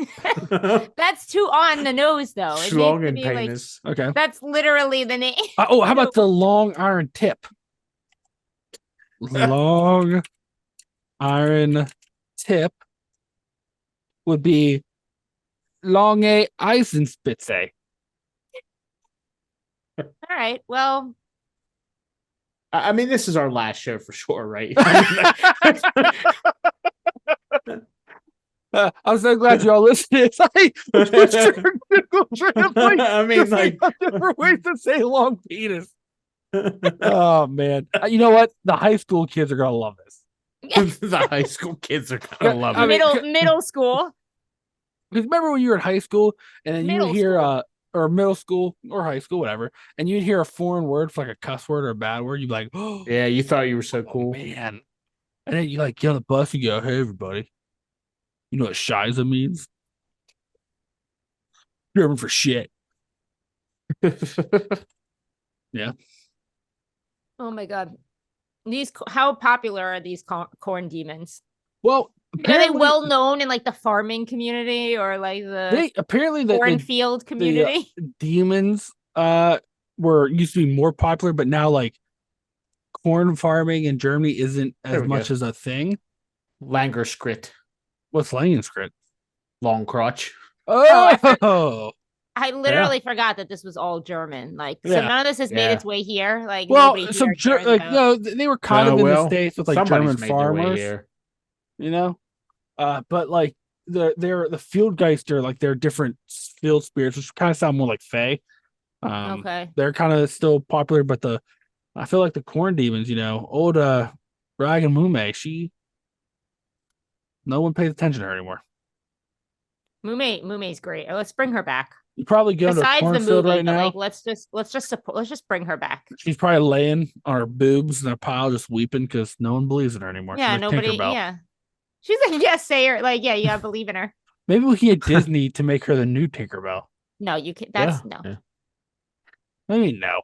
That's too on the nose, though. Schlangen penis. Like, okay, that's literally the name. how about the long iron tip? Long iron tip would be Lange Eisenspitze. All right. Well, I mean, this is our last show for sure, right? I'm so glad you all listened. I mean, like different ways to say long penis. Oh man! You know what? The high school kids are gonna love this. The high school kids are gonna love it. Middle school. Because remember when you were in high school and then you would hear or middle school or high school, whatever, and you'd hear a foreign word for like a cuss word or a bad word, you'd be like, oh yeah, you thought you were so cool. Man. And then you like get on the bus and go, hey everybody. You know what Shiza means? German for shit. Yeah. Oh my god. How popular are these corn demons? Well, Are they apparently well known in like the farming community or like the they apparently cornfield the community? demons were used to be more popular, but now like corn farming in Germany isn't There as we go. much as a thing. Langerskrit, What's Langenskrit? long crotch. Oh, I literally forgot that this was all German. Like, so Yeah. none of this has made Yeah. its way here. Like, well, nobody some here cares like about. they were kind of in the states with like somebody's German made their way farmers, here. you know. But like the field geister, like they're different field spirits, which kind of sound more like fae. Okay. They're kind of still popular, but I feel like the corn demons, old Rag and Mume, no one pays attention to her anymore. Mume's great. Let's bring her back. You probably go to a Besides the cornfield movie, right but now. like let's just bring her back. She's probably laying on her boobs in a pile, just weeping because no one believes in her anymore. Yeah, She's like nobody. Tinkerbell. Yeah, she's like, yes, say her. Like, yeah, you gotta believe in her. Maybe we can get Disney to make her the new Tinkerbell. No, you can. That's Yeah. no. Yeah. Maybe no.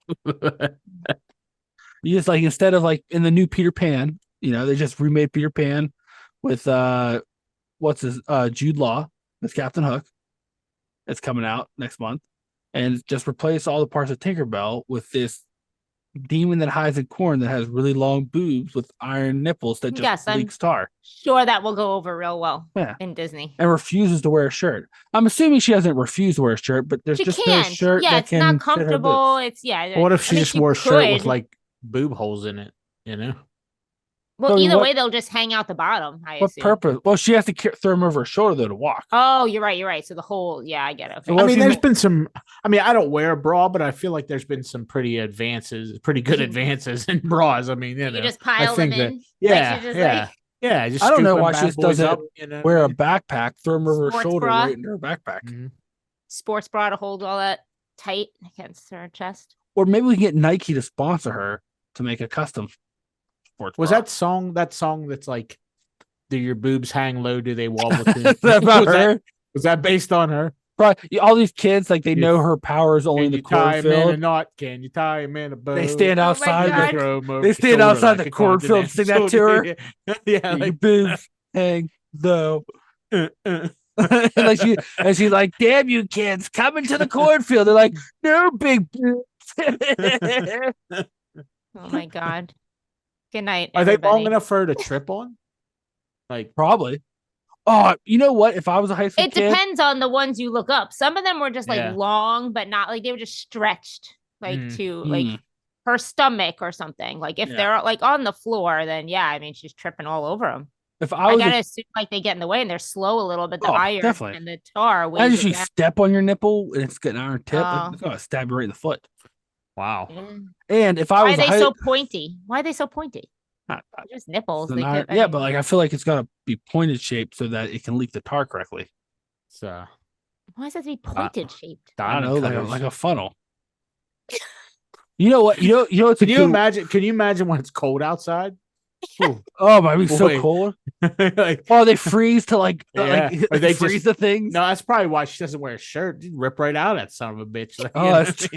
You just like instead of like in the new Peter Pan, they just remade Peter Pan with what's his Jude Law as Captain Hook. It's coming out next month, and just replace all the parts of Tinkerbell with this demon that hides in corn that has really long boobs with iron nipples that just leaks tar. Sure, that will go over real well. Yeah. In Disney, and refuses to wear a shirt. I'm assuming she doesn't refuse to wear a shirt, but there's just no shirt. Yeah, that it's can not fit her comfortable. boobs. It's yeah. What if she just wore a shirt with could. like boob holes in it? Well, So either what- way, they'll just hang out the bottom. I What assume. purpose? Well, she has to throw them over her shoulder though to walk. Oh, you're right. You're right. So the whole, yeah, I get it. Okay. So what I if mean, you there's ma- been some. I mean, I don't wear a bra, but I feel like there's been some pretty good advances in bras. I mean, you just pile them think that- in. yeah, Like, yeah. Yeah, just I don't scoop know them why she bad just boys doesn't up, wear a backpack, throw them over her Sports shoulder, bra. right into her backpack. Mhm. Sports bra to hold all that tight against her chest. Or maybe we can get Nike to sponsor her to make a custom sports Was bra. that song that's like, do your boobs hang low? Do they wobble? To Is that about her? Was that based on her? Probably, all these kids, like they know her power is only in Can the you tie a man a cornfield. knot? Can you tie a man a bow? They stand Oh my outside. God. Throw 'em over They your stand shoulder outside like the a cornfield and sing that to her. Yeah, Your like boobs hang low. uh. and she's like, damn you kids, coming to the cornfield. They're like, no big boobs. Oh my god. Good night. Are they long everybody. enough for her to trip on? Like, Probably. Oh, you know what? If I was a high school It kid, depends on the ones you look up. Some of them were just like Yeah. long, but not like they were just stretched like Mm. to like her stomach or something. Like if Yeah. they're like on the floor, then yeah, I mean she's tripping all over them. if I I was gotta assume like they get in the way and they're slow a little bit. The Oh, iron definitely. and the tar imagine weighs if it you down. step on your nipple and it's got an iron tip, Oh. it's gonna stab you right in the foot. wow. And if I Why was are a they high, so pointy? Why are they so pointy? Not- They're just nipples. it's an They iron- could, yeah, but like I feel like it's gotta be pointed shaped so that it can leak the tar correctly. So why does it have to be pointed shaped? I don't diamond know, cutters. like a funnel. You know what? You know what's Can a you good- imagine? Can you imagine when it's cold outside? Oh, it might be so Boy. cold. Like, Oh, they freeze to like Yeah. like Or they freeze just- the things. no, that's probably why she doesn't wear a shirt. You'd rip right out of that son of a bitch. Like, Oh, you know that's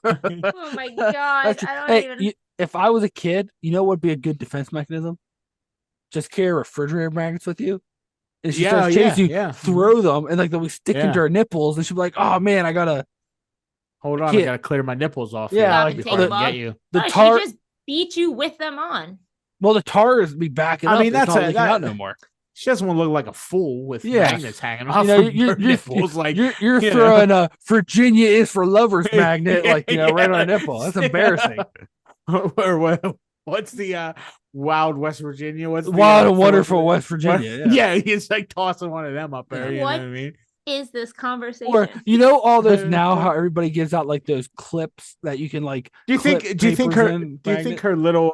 what I mean? Oh my god! That's- I don't hey, even. if I was a kid, you know what would be a good defense mechanism? Just carry refrigerator magnets with you. And she starts chasing you, yeah. throw them, and like they'll be sticking Yeah. to her nipples, and she'll be like, "Oh man, I gotta." Hold on, I Kid- gotta clear my nipples off. Yeah, here Stop and before take I them can off. get you. The No, tar. she just beat you with them on. Well, the tar is be backing I up. mean, It's that's not a- leaking that- out no more. She doesn't want to look like a fool with Yeah. magnets hanging off You know, her nipples. Like, you're you know. throwing a Virginia is for lovers magnet, like right on a nipple. That's embarrassing. What's the Wild West Virginia? What's the Wild and for- wonderful West Virginia. Yeah. Yeah, he's like tossing one of them up there. You What? know what I mean? Is this conversation? Or you know all those now how everybody gives out like those clips that you can like. Do you think? clip Do you think papers her? in, Do you magnet? think her little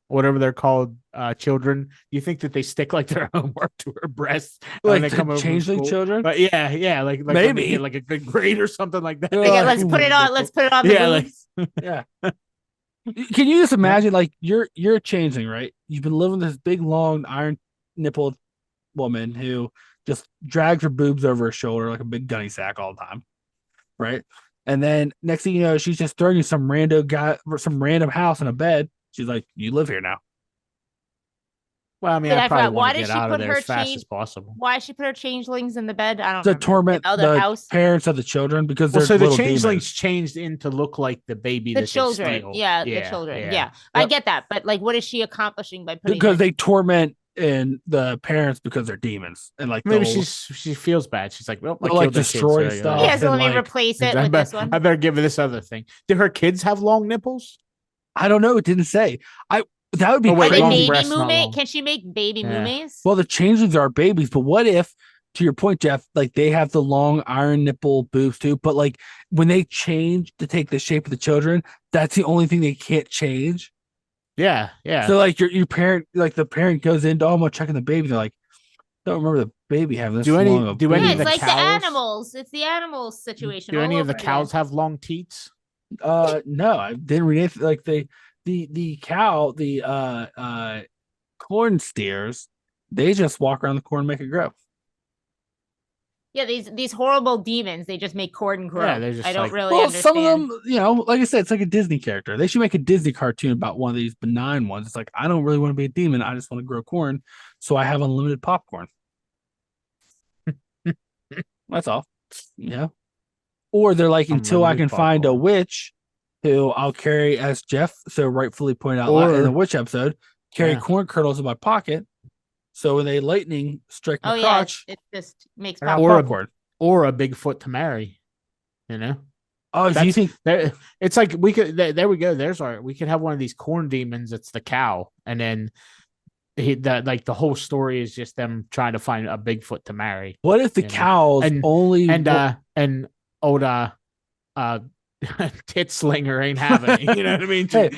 whatever they're called children? Do you think that they stick like their homework to her breasts when like they come over from changeling school? children? But yeah, like when Maybe. they get like a good grade or something like that. Yeah, Okay, like, let's put it on. Let's put it on the Yeah, like- boobs. Yeah. Can you just imagine like you're a changeling, right? You've been living with this big long iron nippled woman who just drags her boobs over her shoulder like a big gunny sack all the time. Right. And then next thing you know, she's just throwing you some random guy or some random house in a bed. She's like, you live here now. Well, I mean, Wait, I I probably forgot. want Why to does get she out of put there her as fast change? as possible. Why she put her changelings in the bed? I don't To remember. torment In the other the house. parents of the children because Well, they're so the little changelings demons. changed in to look like the baby The that children, they steal. the children, yeah. I Yep. get that, but like, what is she accomplishing by putting? Because they torment and the parents because they're demons and like Maybe they'll she feels bad. She's like, well, I They'll, like, killed their kids, destroy so, stuff. Yeah, so let and, me like, replace I it with better, this one. I better give her this other thing. Do her kids have long nipples? I don't know. It didn't say. That would be Oh, wait, Are they long crazy. baby breasts, not mume? long. Can she make baby Yeah. mumes? Well, the changelings are babies, but what if, to your point, Jeff, like they have the long iron nipple boobs too, but like when they change to take the shape of the children, that's the only thing they can't change. Yeah, yeah. So like your parent, like the parent goes into, oh, I'm checking the baby. They're like, don't remember the baby having this Do any- long. Of do any Yeah, of it's the like the cows- animals. It's the animals situation. Do all any of the over cows again. have long teats? No, I didn't read anything. Like the cow, corn steers, they just walk around the corn and make it grow. Yeah, these horrible demons. They just make corn grow. Yeah, they're just I don't like- really Well, understand. some of them, like I said, it's like a Disney character. They should make a Disney cartoon about one of these benign ones. It's like, I don't really want to be a demon. I just want to grow corn, so I have unlimited popcorn. That's all. Or they're like, until I Unlimited can find a popcorn. witch who I'll carry, as Jeff so rightfully pointed out in the witch episode, carry Yeah. corn kernels in my pocket. So when they lightning strike my Oh yeah, crotch, it just makes I got Or a- popcorn. Or a Bigfoot to marry. You know? Oh, do you think? It's like we could. There we go. We could have one of these corn demons. It's the cow, and then the whole story is just them trying to find a Bigfoot to marry. What if the you know? cows only And old tit slinger ain't having it. You know what I mean? Hey,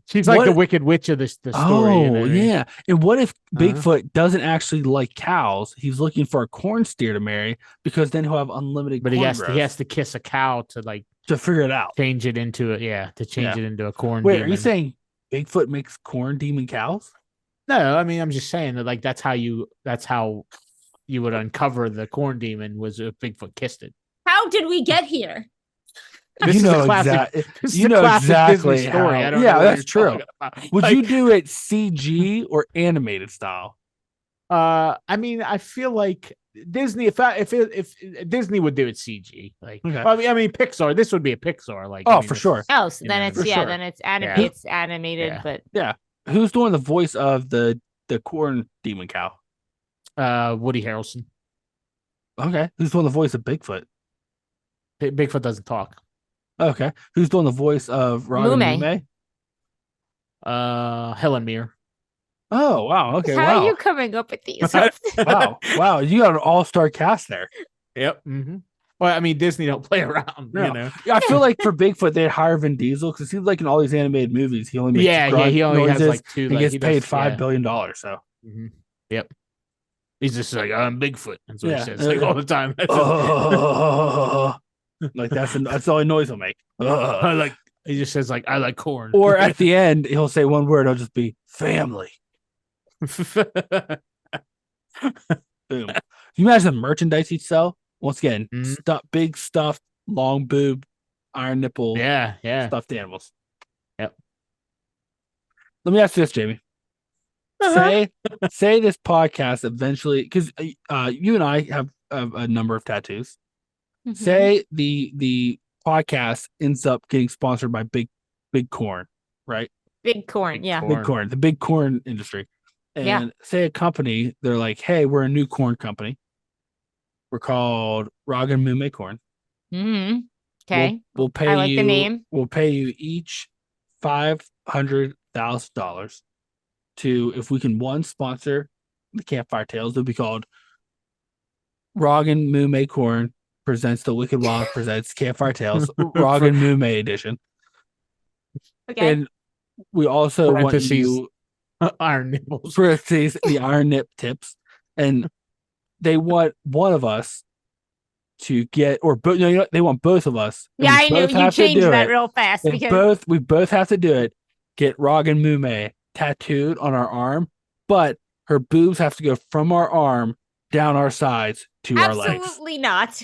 She's like the what- Wicked Witch of the story. Oh, you know what I mean? yeah. And what if Uh-huh. Bigfoot doesn't actually like cows? He's looking for a corn steer to marry because then he'll have unlimited But corn he growth has to kiss a cow to like to figure it out. change it into it into a corn Wait, demon. are you saying Bigfoot makes corn demon cows? No, I mean I'm just saying that like that's how you would uncover the corn demon was if Bigfoot kissed it. How did we get here? This you is know a classic. exactly. This is You a know classic exactly Disney story. how- I don't yeah, know what that's you're true. talking about. Would Like, you do it CG or animated style? I mean, I feel like Disney. If Disney would do it CG, like Okay. I mean Pixar. This would be a Pixar. Like Oh, I mean, for this sure. is- Oh, so You then know, it's for sure. then it's Yeah. it's animated, Yeah. but Who's doing the voice of the corn demon cow? Woody Harrelson. Okay. Who's doing the voice of Bigfoot? Bigfoot doesn't talk. Okay. Who's doing the voice of Robin Mume. Mume? Helen Mirren. Oh, wow. Okay. how Wow. are you coming up with these? Wow. You got an all-star cast there. Yep. Mm-hmm. Well, I mean, Disney don't play around. No. You know. Yeah, I feel like for Bigfoot, they'd hire Vin Diesel because it seems like in all these animated movies, he only makes He only has noises like two. and like, gets he paid does- $5 yeah. billion. So, Mhm. Yep. He's just like, I'm Bigfoot. That's what Yeah. he says like all the time. That's like that's the only noise he'll make. I like. He just says like, I like corn. Or at the end, he'll say one word. It'll just be family. Boom. Can you imagine the merchandise he'd sell? Once again, Mhm. big stuffed, long boob, iron nipple, yeah. stuffed animals. Yep. Let me ask you this, Jamie. Say this podcast eventually, because you and I have a number of tattoos. Mhm. Say the podcast ends up getting sponsored by Big Corn, right? Big corn, yeah. Corn. Big Corn, the big corn industry. And Yeah. say a company, they're like, hey, we're a new corn company. We're called Roggen Mume Corn. Mm-hmm. Okay. We'll pay I like you the name. We'll pay you each $500,000 to, if we can sponsor the Campfire Tales. It'll be called Roggen Mume Corn presents the Wicked Wild presents Campfire Tales Roggen Mume edition. Okay. And we also want Parentheses. you Iron nipples. parentheses, the iron nip tips, and they want one of us to get, or both. No, they want both of us. and Yeah, we I knew both you have to changed do that it, real fast and because we both have to do it. Get Roggen Mume tattooed on our arm, but her boobs have to go from our arm down our sides to our legs. absolutely not.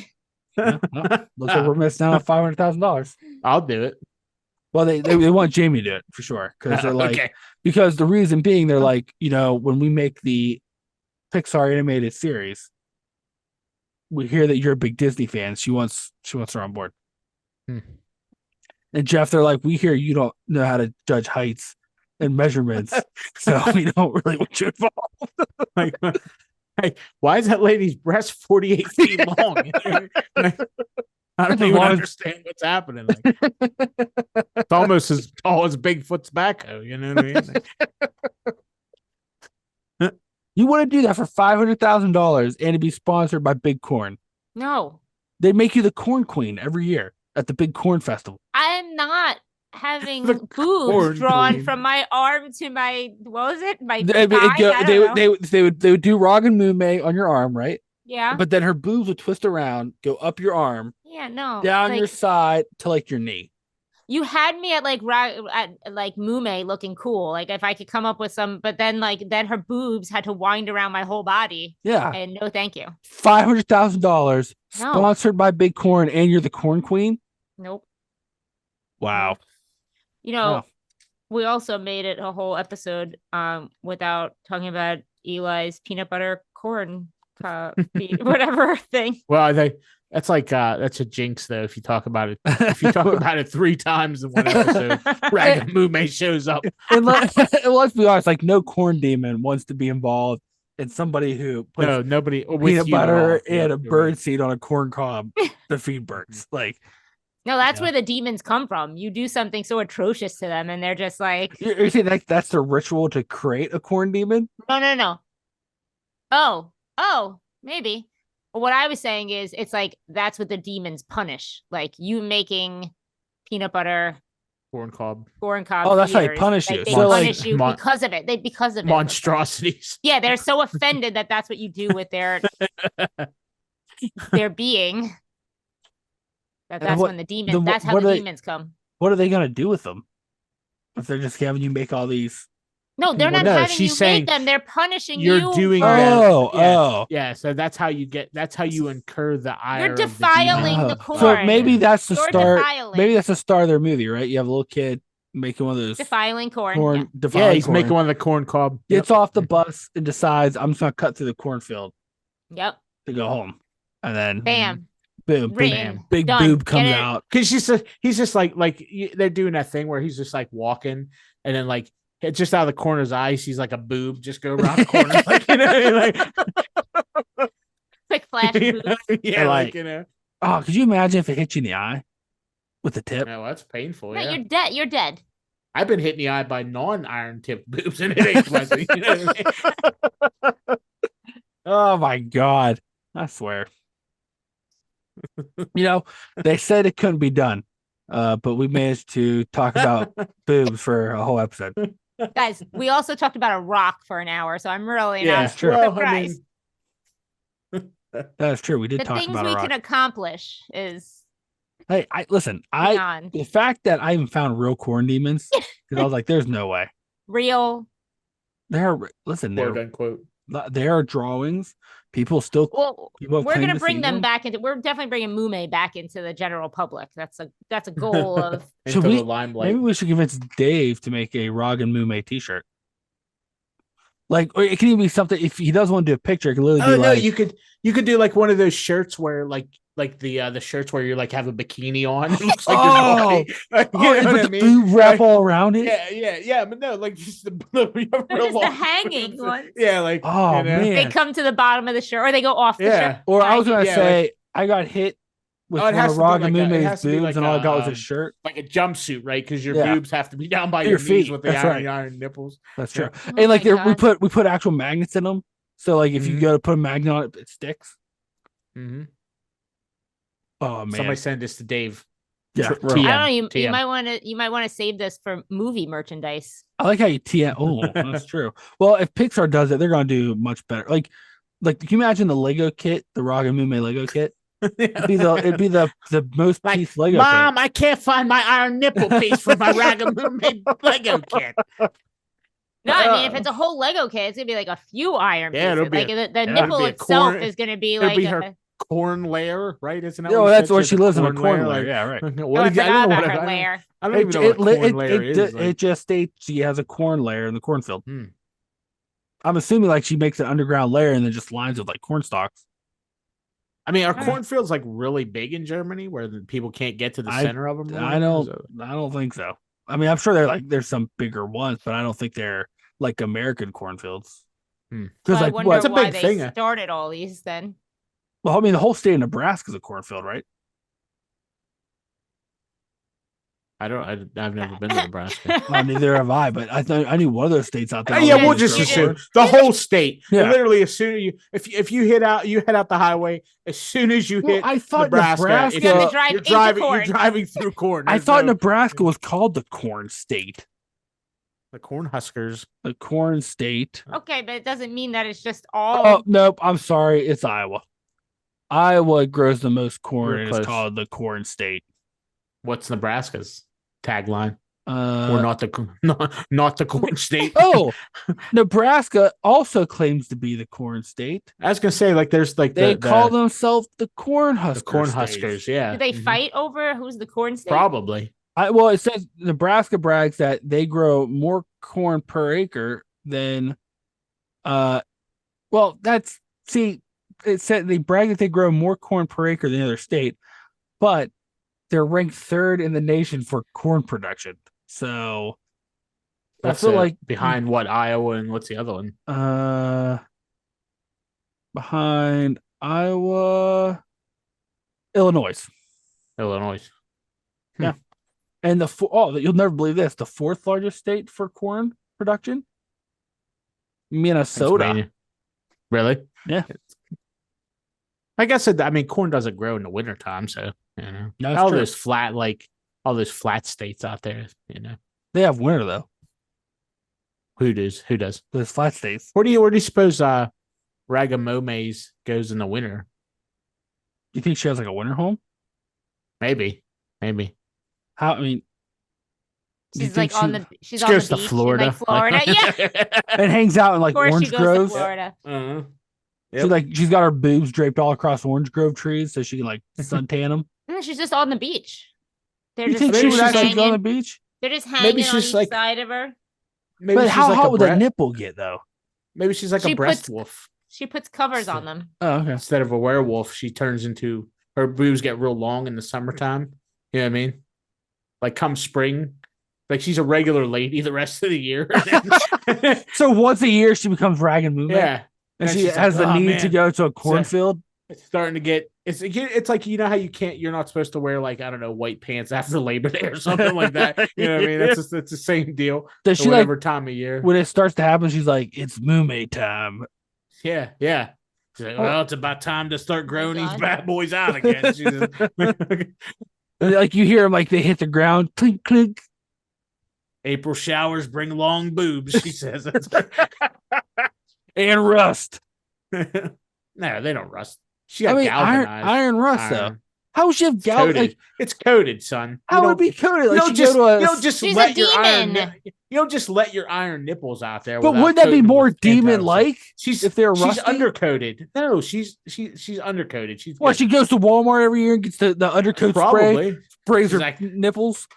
Yeah, well, looks like we're missing out on $500,000. I'll do it. Well, they want Jamie to do it for sure because they're like Okay. because the reason being they're like when we make the Pixar animated series, we hear that you're a big Disney fan. She wants her on board. Hmm. And Jeff, they're like, we hear you don't know how to judge heights and measurements, so we don't really want you involved. Like, hey, why is that lady's breast 48 feet long? I don't even understand what's happening. Like, it's almost as tall as Bigfoot's backhoe. You know what I mean? You want to do that for $500,000 and to be sponsored by Big Corn? No, They make you the Corn Queen every year at the Big Corn Festival. I am not having The boobs corn drawn queen. from my arm to my what was it? My They, thigh? I don't know. they would do Ragan Mume on your arm, right? Yeah. But then her boobs would twist around, go up your arm, Yeah, no. down like, your side to like your knee. you had me at like Mume looking cool. Like if I could come up with some, but then her boobs had to wind around my whole body. Yeah. And no, thank you. $500,000 No. sponsored by Big Corn, and you're the Corn Queen. Nope. Wow. Wow. We also made it a whole episode without talking about Eli's peanut butter corn whatever thing. Well, I think that's like that's a jinx though. If you talk about it, if you talk about it 3 times in one episode, Raga Mume shows up. And let's be honest, like no corn demon wants to be involved in somebody who puts nobody with peanut you at butter all. and a You're bird right. seed on a corn cob to feed birds. Like, No, that's Yeah. where the demons come from. You do something so atrocious to them, and they're just like, you're saying that's the ritual to create a corn demon? no. Oh, maybe. But what I was saying is, it's like that's what the demons punish. Like you making peanut butter Corn cob corn cob. Oh, that's how they fears. punish Like, you. they So, like, punish you because of it. Because of it. monstrosities. Yeah, they're so offended that that's what you do with their being. That's what- when the demons. That's how what the are they- demons come. What are they gonna do with them if they're just having you make all these? No, they're Well, not no, having she's you saying make them. They're punishing you're you. doing for- that. Oh. Yeah, so that's how you get. That's how you incur the ire. You're of the defiling demon. the corn. So maybe that's the You're start. defiling. Maybe that's the start of their movie, right? You have a little kid making one of those Defiling corn. corn. Yeah. Defiling Yeah, he's corn. making one of the corn cob. Gets off the bus and decides I'm just gonna cut through the cornfield Yep. to go home, and then Bam. boom, Written. big Done. boob Get comes it. out. Because he's just like they're doing that thing where he's just like walking, and then like just out of the corner of his eye, he's like a boob just go around the corner, like like Quick flash. Boob. yeah, Like- like. Oh, could you imagine if it hit you in the eye with the tip? No, that's painful. No, Yeah, you're dead. You're dead. I've been hit in the eye by non-iron tipped boobs, and it ain't pleasant. You know what I mean? Oh my god! I swear. They said it couldn't be done, but we managed to talk about boobs for a whole episode. Guys, we also talked about a rock for an hour, so I'm really Yeah, not true. Well, surprised. That is true. We did The talk things about we a rock. can accomplish is Hey, listen. beyond The fact that I even found real corn demons because I was like, "There's no way." real. There are quote unquote. there are drawings. People still Well, people have we're claimed gonna to bring see them back into. We're definitely bringing Mume back into the general public. That's a goal of. Should Into we- the limelight. Maybe we should convince Dave to make a Rog and Mume t-shirt. Like, or it can even be something. If he does want to do a picture, it can literally Oh be no, like, you could do like one of those shirts where like the shirts where you like have a bikini on. It looks like Oh! your body. Like, you oh, know and what with I the mean? boob wrap Like, all around it. yeah, but no, like just the just the hanging ones. Yeah, like Oh, you know? man. They come to the bottom of the shirt, or they go off the Yeah. shirt. Or I was gonna Yeah, say, I got hit with Oh, it one has of to be Rog like and a- it Mume's has to be boobs, like and all I got was a, his shirt. like a jumpsuit, right? Because your Yeah. boobs have to be down by Your your knees feet, with the that's right. iron nipples. That's Yeah. true. Oh And like my we God. put actual magnets in them, so like if you Mhm. go to put a magnet on it, it sticks. Mm-hmm. Oh man, Somebody send this to Dave. yeah. Tr- bro. TM. I don't know. You TM. might want to save this for movie merchandise. I like how you TM. Oh, that's true. Well, if Pixar does it, they're gonna do much better. Like, can you imagine the Lego kit, the Rog and Mume Lego kit? It'd be the most Like, piece Lego Mom, kit. I can't find my iron nipple piece for my Ragamuffin Lego kit. No, I mean if it's a whole Lego kit, it's gonna be like a few iron Yeah, pieces. it'll be Like the it'll nipple be a itself corn- is gonna be it'll like be a, her corn lair, right? Isn't that No, what that's said? where has she lives in a corn corn lair. Like, Yeah, right. what Oh, I I forgot don't know about what her I lair. I don't even know what a corn lair is. It just states she has a corn lair in the cornfield. Hmm. I'm assuming like she makes an underground lair and then just lines with like corn stalks. I mean, are Alright. cornfields like really big in Germany where the people can't get to the center of them? Or I whatever? don't think so. I mean, I'm sure there's some bigger ones, but I don't think they're like American cornfields. Hmm. Because So I like wonder It's a why big they thing. started all these then. well, I mean, the whole state of Nebraska is a cornfield, right? I've never been to Nebraska. Well, neither have I, but I knew one of those states out there. Yeah, we'll was just you're assume just- the whole state. Yeah. Literally, as soon as you head out the highway, as soon as you hit I thought Nebraska, You have to drive you're into driving corn. you're driving through corn. I There's thought no- Nebraska was called the corn state. the corn huskers. The corn state. Okay, but it doesn't mean that it's just all. Oh nope, I'm sorry, it's Iowa. Iowa grows the most corn You're and close. it's called the corn state. What's Nebraska's tagline? We're not the corn state. Oh, Nebraska also claims to be the corn state. I was gonna say like there's like They the call themselves the corn huskers. the corn huskers. Yeah, Do they Mhm. fight over who's the corn state? Probably. Well, it says Nebraska brags that they grow more corn per acre than well, it said they brag that they grow more corn per acre than the other state, but they're ranked third in the nation for corn production. So That's I feel like behind what Iowa and what's the other one? behind Iowa, Illinois. Illinois. And you'll never believe this, the fourth largest state for corn production, Minnesota. Pennsylvania. Really? Yeah. I guess corn doesn't grow in the wintertime, so you know. That's all true. those flat states out there, you know. They have winter though. Who does? Those flat states. Where do you suppose Ragamuffin goes in the winter? You think she has like a winter home? Maybe. How? I mean, do you She's think like on she- the she's She on the goes to beach Florida. in like Florida. Yeah, and hangs out in like of course orange she goes to groves. Florida. Uh-huh. She's got her boobs draped all across orange grove trees so she can like suntan them. And then she's just on the beach. They're You just think she would actually hanging. go on the beach? They're just Maybe hanging she's on each like- side of her. Maybe But she's how like hot a would a nipple get though? Maybe she's like She a breast puts- wolf. She puts covers on them. Oh, okay. Instead of a werewolf, she turns into her boobs get real long in the summertime. You know what I mean? Like come spring, like she's a regular lady the rest of the year. So once a year she becomes rag and movement. Yeah, And And she she's has like, the "Oh, need to man." go to a cornfield. it's starting to get. It's like you know how you're not supposed to wear like I don't know white pants after Labor Day or something like that. You know what I mean? That's the same deal. Does Or she like whatever time of year. when it starts to happen? She's like, "It's moo time." Yeah. She's like, well, it's about time to start growing these God. bad boys out again. She's just- And, like you hear them like they hit the ground, clink clink. April showers bring long boobs, she says. And rust. No, they don't rust. She got I mean, galvanized. iron rust though. Iron. How would she have It's coated. like? It's coated, son. How would it be coated? Like You she go to a, don't just She's a let your iron. demon. You don't just let your iron nipples out there. but without wouldn't that be coating them more with demon anti-rust. like? She's if they're she's rusty? undercoated. No, she's undercoated. She's Well, good. she goes to Walmart every year and gets the undercoat spray, probably. sprays She's her like- nipples.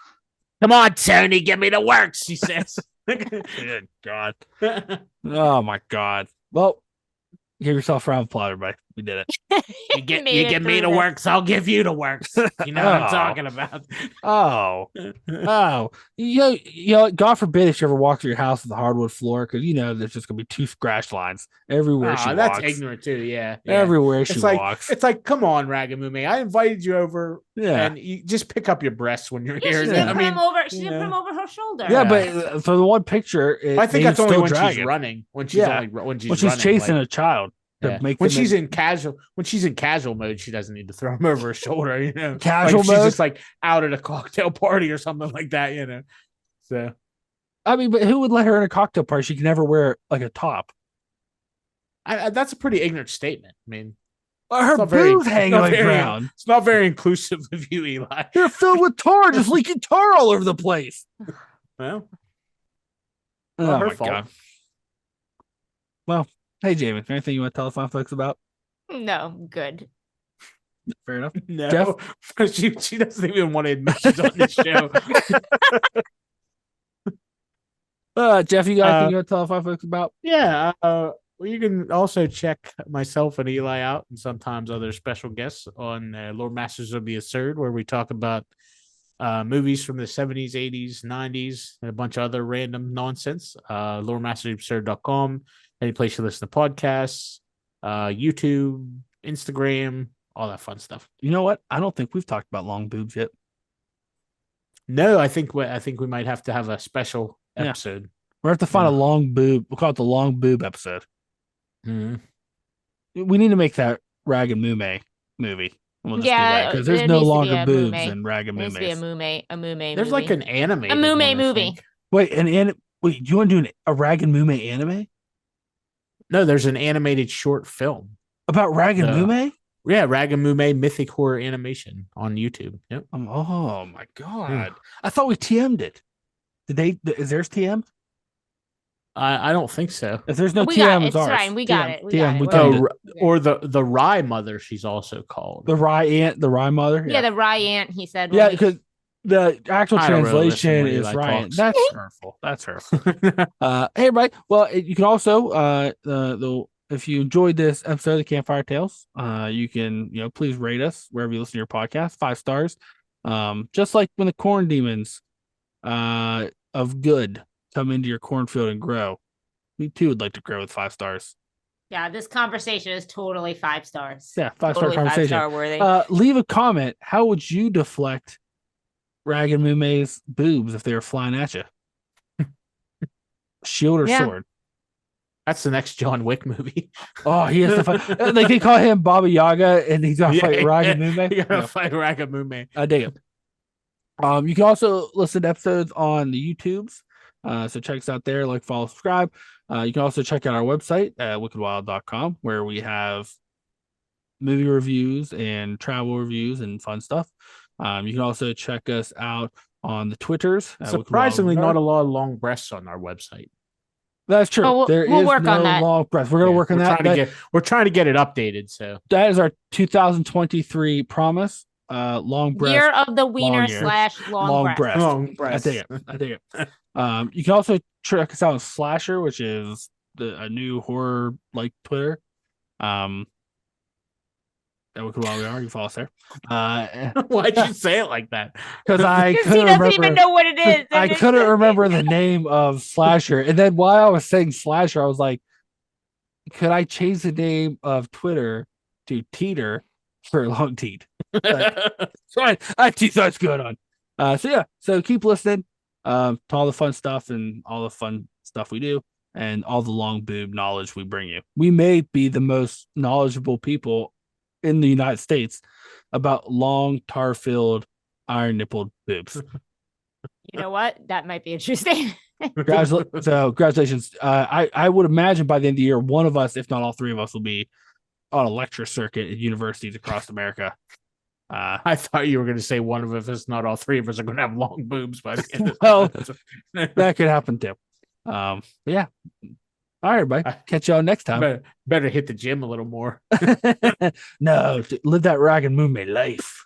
Come on, Tony, get me to work. She says. Good God. Oh my God. Well, give yourself a round of applause, everybody. We did it. You get Made it me through to this. work, so I'll give you to work. You know what Oh. I'm talking about. Oh, oh. You know, God forbid if she ever walks through your house with a hardwood floor, because you know there's just gonna be two scratch lines everywhere she That's walks. ignorant too. Yeah. Everywhere she It's like walks. it's like, come on, Ragamuffin. I invited you over, Yeah. and you just pick up your breasts when you're Yeah, here. she's Yeah. gonna I put mean, him over. She's you gonna put him know. over her shoulder. Yeah, Yeah. but for the one picture, I think that's only still when dragging. she's running. When she's Yeah. only when she's When she's running, chasing like, a child. To yeah. make when them she's in casual mode, she doesn't need to throw him over her shoulder. You know, Casual like if mode? She's just like out at a cocktail party or something like that. You know, so I mean, but who would let her in a cocktail party? She can never wear like a top. that's a pretty ignorant statement. I mean, Her not very- boobs hanging not on the very- ground. it's not very inclusive of you, Eli. They're filled with tar, just leaking tar all over the place. Well, Oh Not her my fault. God. Well, hey Jamie, anything you want to tell the fine folks about? No, good. Fair enough. No, Jeff? she doesn't even want to admit she's on this show. Jeff, you got anything you want to tell five folks about? Yeah. Well, you can also check myself and Eli out, and sometimes other special guests on Lord Masters of the Absurd, where we talk about movies from the 70s, 80s, 90s, and a bunch of other random nonsense. LordMastersoftheAbsurd.com, any place you listen to podcasts, YouTube, Instagram, all that fun stuff. You know what? I don't think we've talked about long boobs yet. No, I think we might have to have a special episode. We're have to find a long boob. We'll call it the long boob episode. Mm-hmm. We need to make that Rag and Mume movie. We'll just do that because there's no longer boobs in Rag and Mume. There needs to be a Mume. There's like an anime. A Mume movie. Wait, wait, do you want to do a Rag and Mume anime? No, there's an animated short film about Rag and Mume. Yeah, Rag and Mume mythic horror animation on YouTube. Yep. Oh my god! I thought we TM'd it. Did they? Is theirs TM? I don't think so. If there's no TM, it's ours. Fine. We got it. Or the Rye Mother, she's also called. The Rye Aunt, the Rye Mother. Yeah, the Rye Aunt, he said. Yeah, because the actual translation is Ryan. Talks. That's hurtful. That's hurtful. Hey, everybody. Well, you can also, if you enjoyed this episode of the Campfire Tales, you can, please rate us wherever you listen to your podcast, 5 stars. Just like when the corn demons of good come into your cornfield and grow. We too would like to grow with 5 stars. Yeah, this conversation is totally 5 stars. Yeah, 5-star conversation. 5-star worthy. Leave a comment. How would you deflect Rag and Mume's boobs if they were flying at you? Shield or sword? That's the next John Wick movie. Oh, he has to fight. Like they call him Baba Yaga, and he's gonna fight Rag and Mume. He's gonna fight Rag and Mume. I dig it. You can also listen to episodes on the YouTubes. So check us out there, like, follow, subscribe. You can also check out our website at wickedwild.com, where we have movie reviews and travel reviews and fun stuff. You can also check us out on the Twitters. Surprisingly, not a lot of long breasts on our website. That's true. We'll work on that. Long breasts. We're going to work on that. We're trying to get it updated. So that is our 2023 promise. Long breast. Year of the wiener / long breast. Long breast. I dig it. You can also check us out on Slasher, which is a new horror like Twitter. We can follow us there. Why'd you say it like that? Because I couldn't doesn't even know what it is. I couldn't remember the name of Slasher, and then while I was saying Slasher, I was like, could I change the name of Twitter to Teeter for Long Teat? So I have 2 thoughts going on. So keep listening to all the fun stuff and all the fun stuff we do and all the long boob knowledge we bring you. We may be the most knowledgeable people in the United States about long tar-filled iron nippled boobs. You know what? That might be interesting. Congratulations. I would imagine by the end of the year, one of us, if not all 3 of us, will be on a lecture circuit at universities across America. I thought you were going to say one of us, not all 3 of us, are going to have long boobs by the end. Well, that could happen too. Yeah. All right, everybody. Catch y'all next time. Better hit the gym a little more. No, live that Rag and Mume life.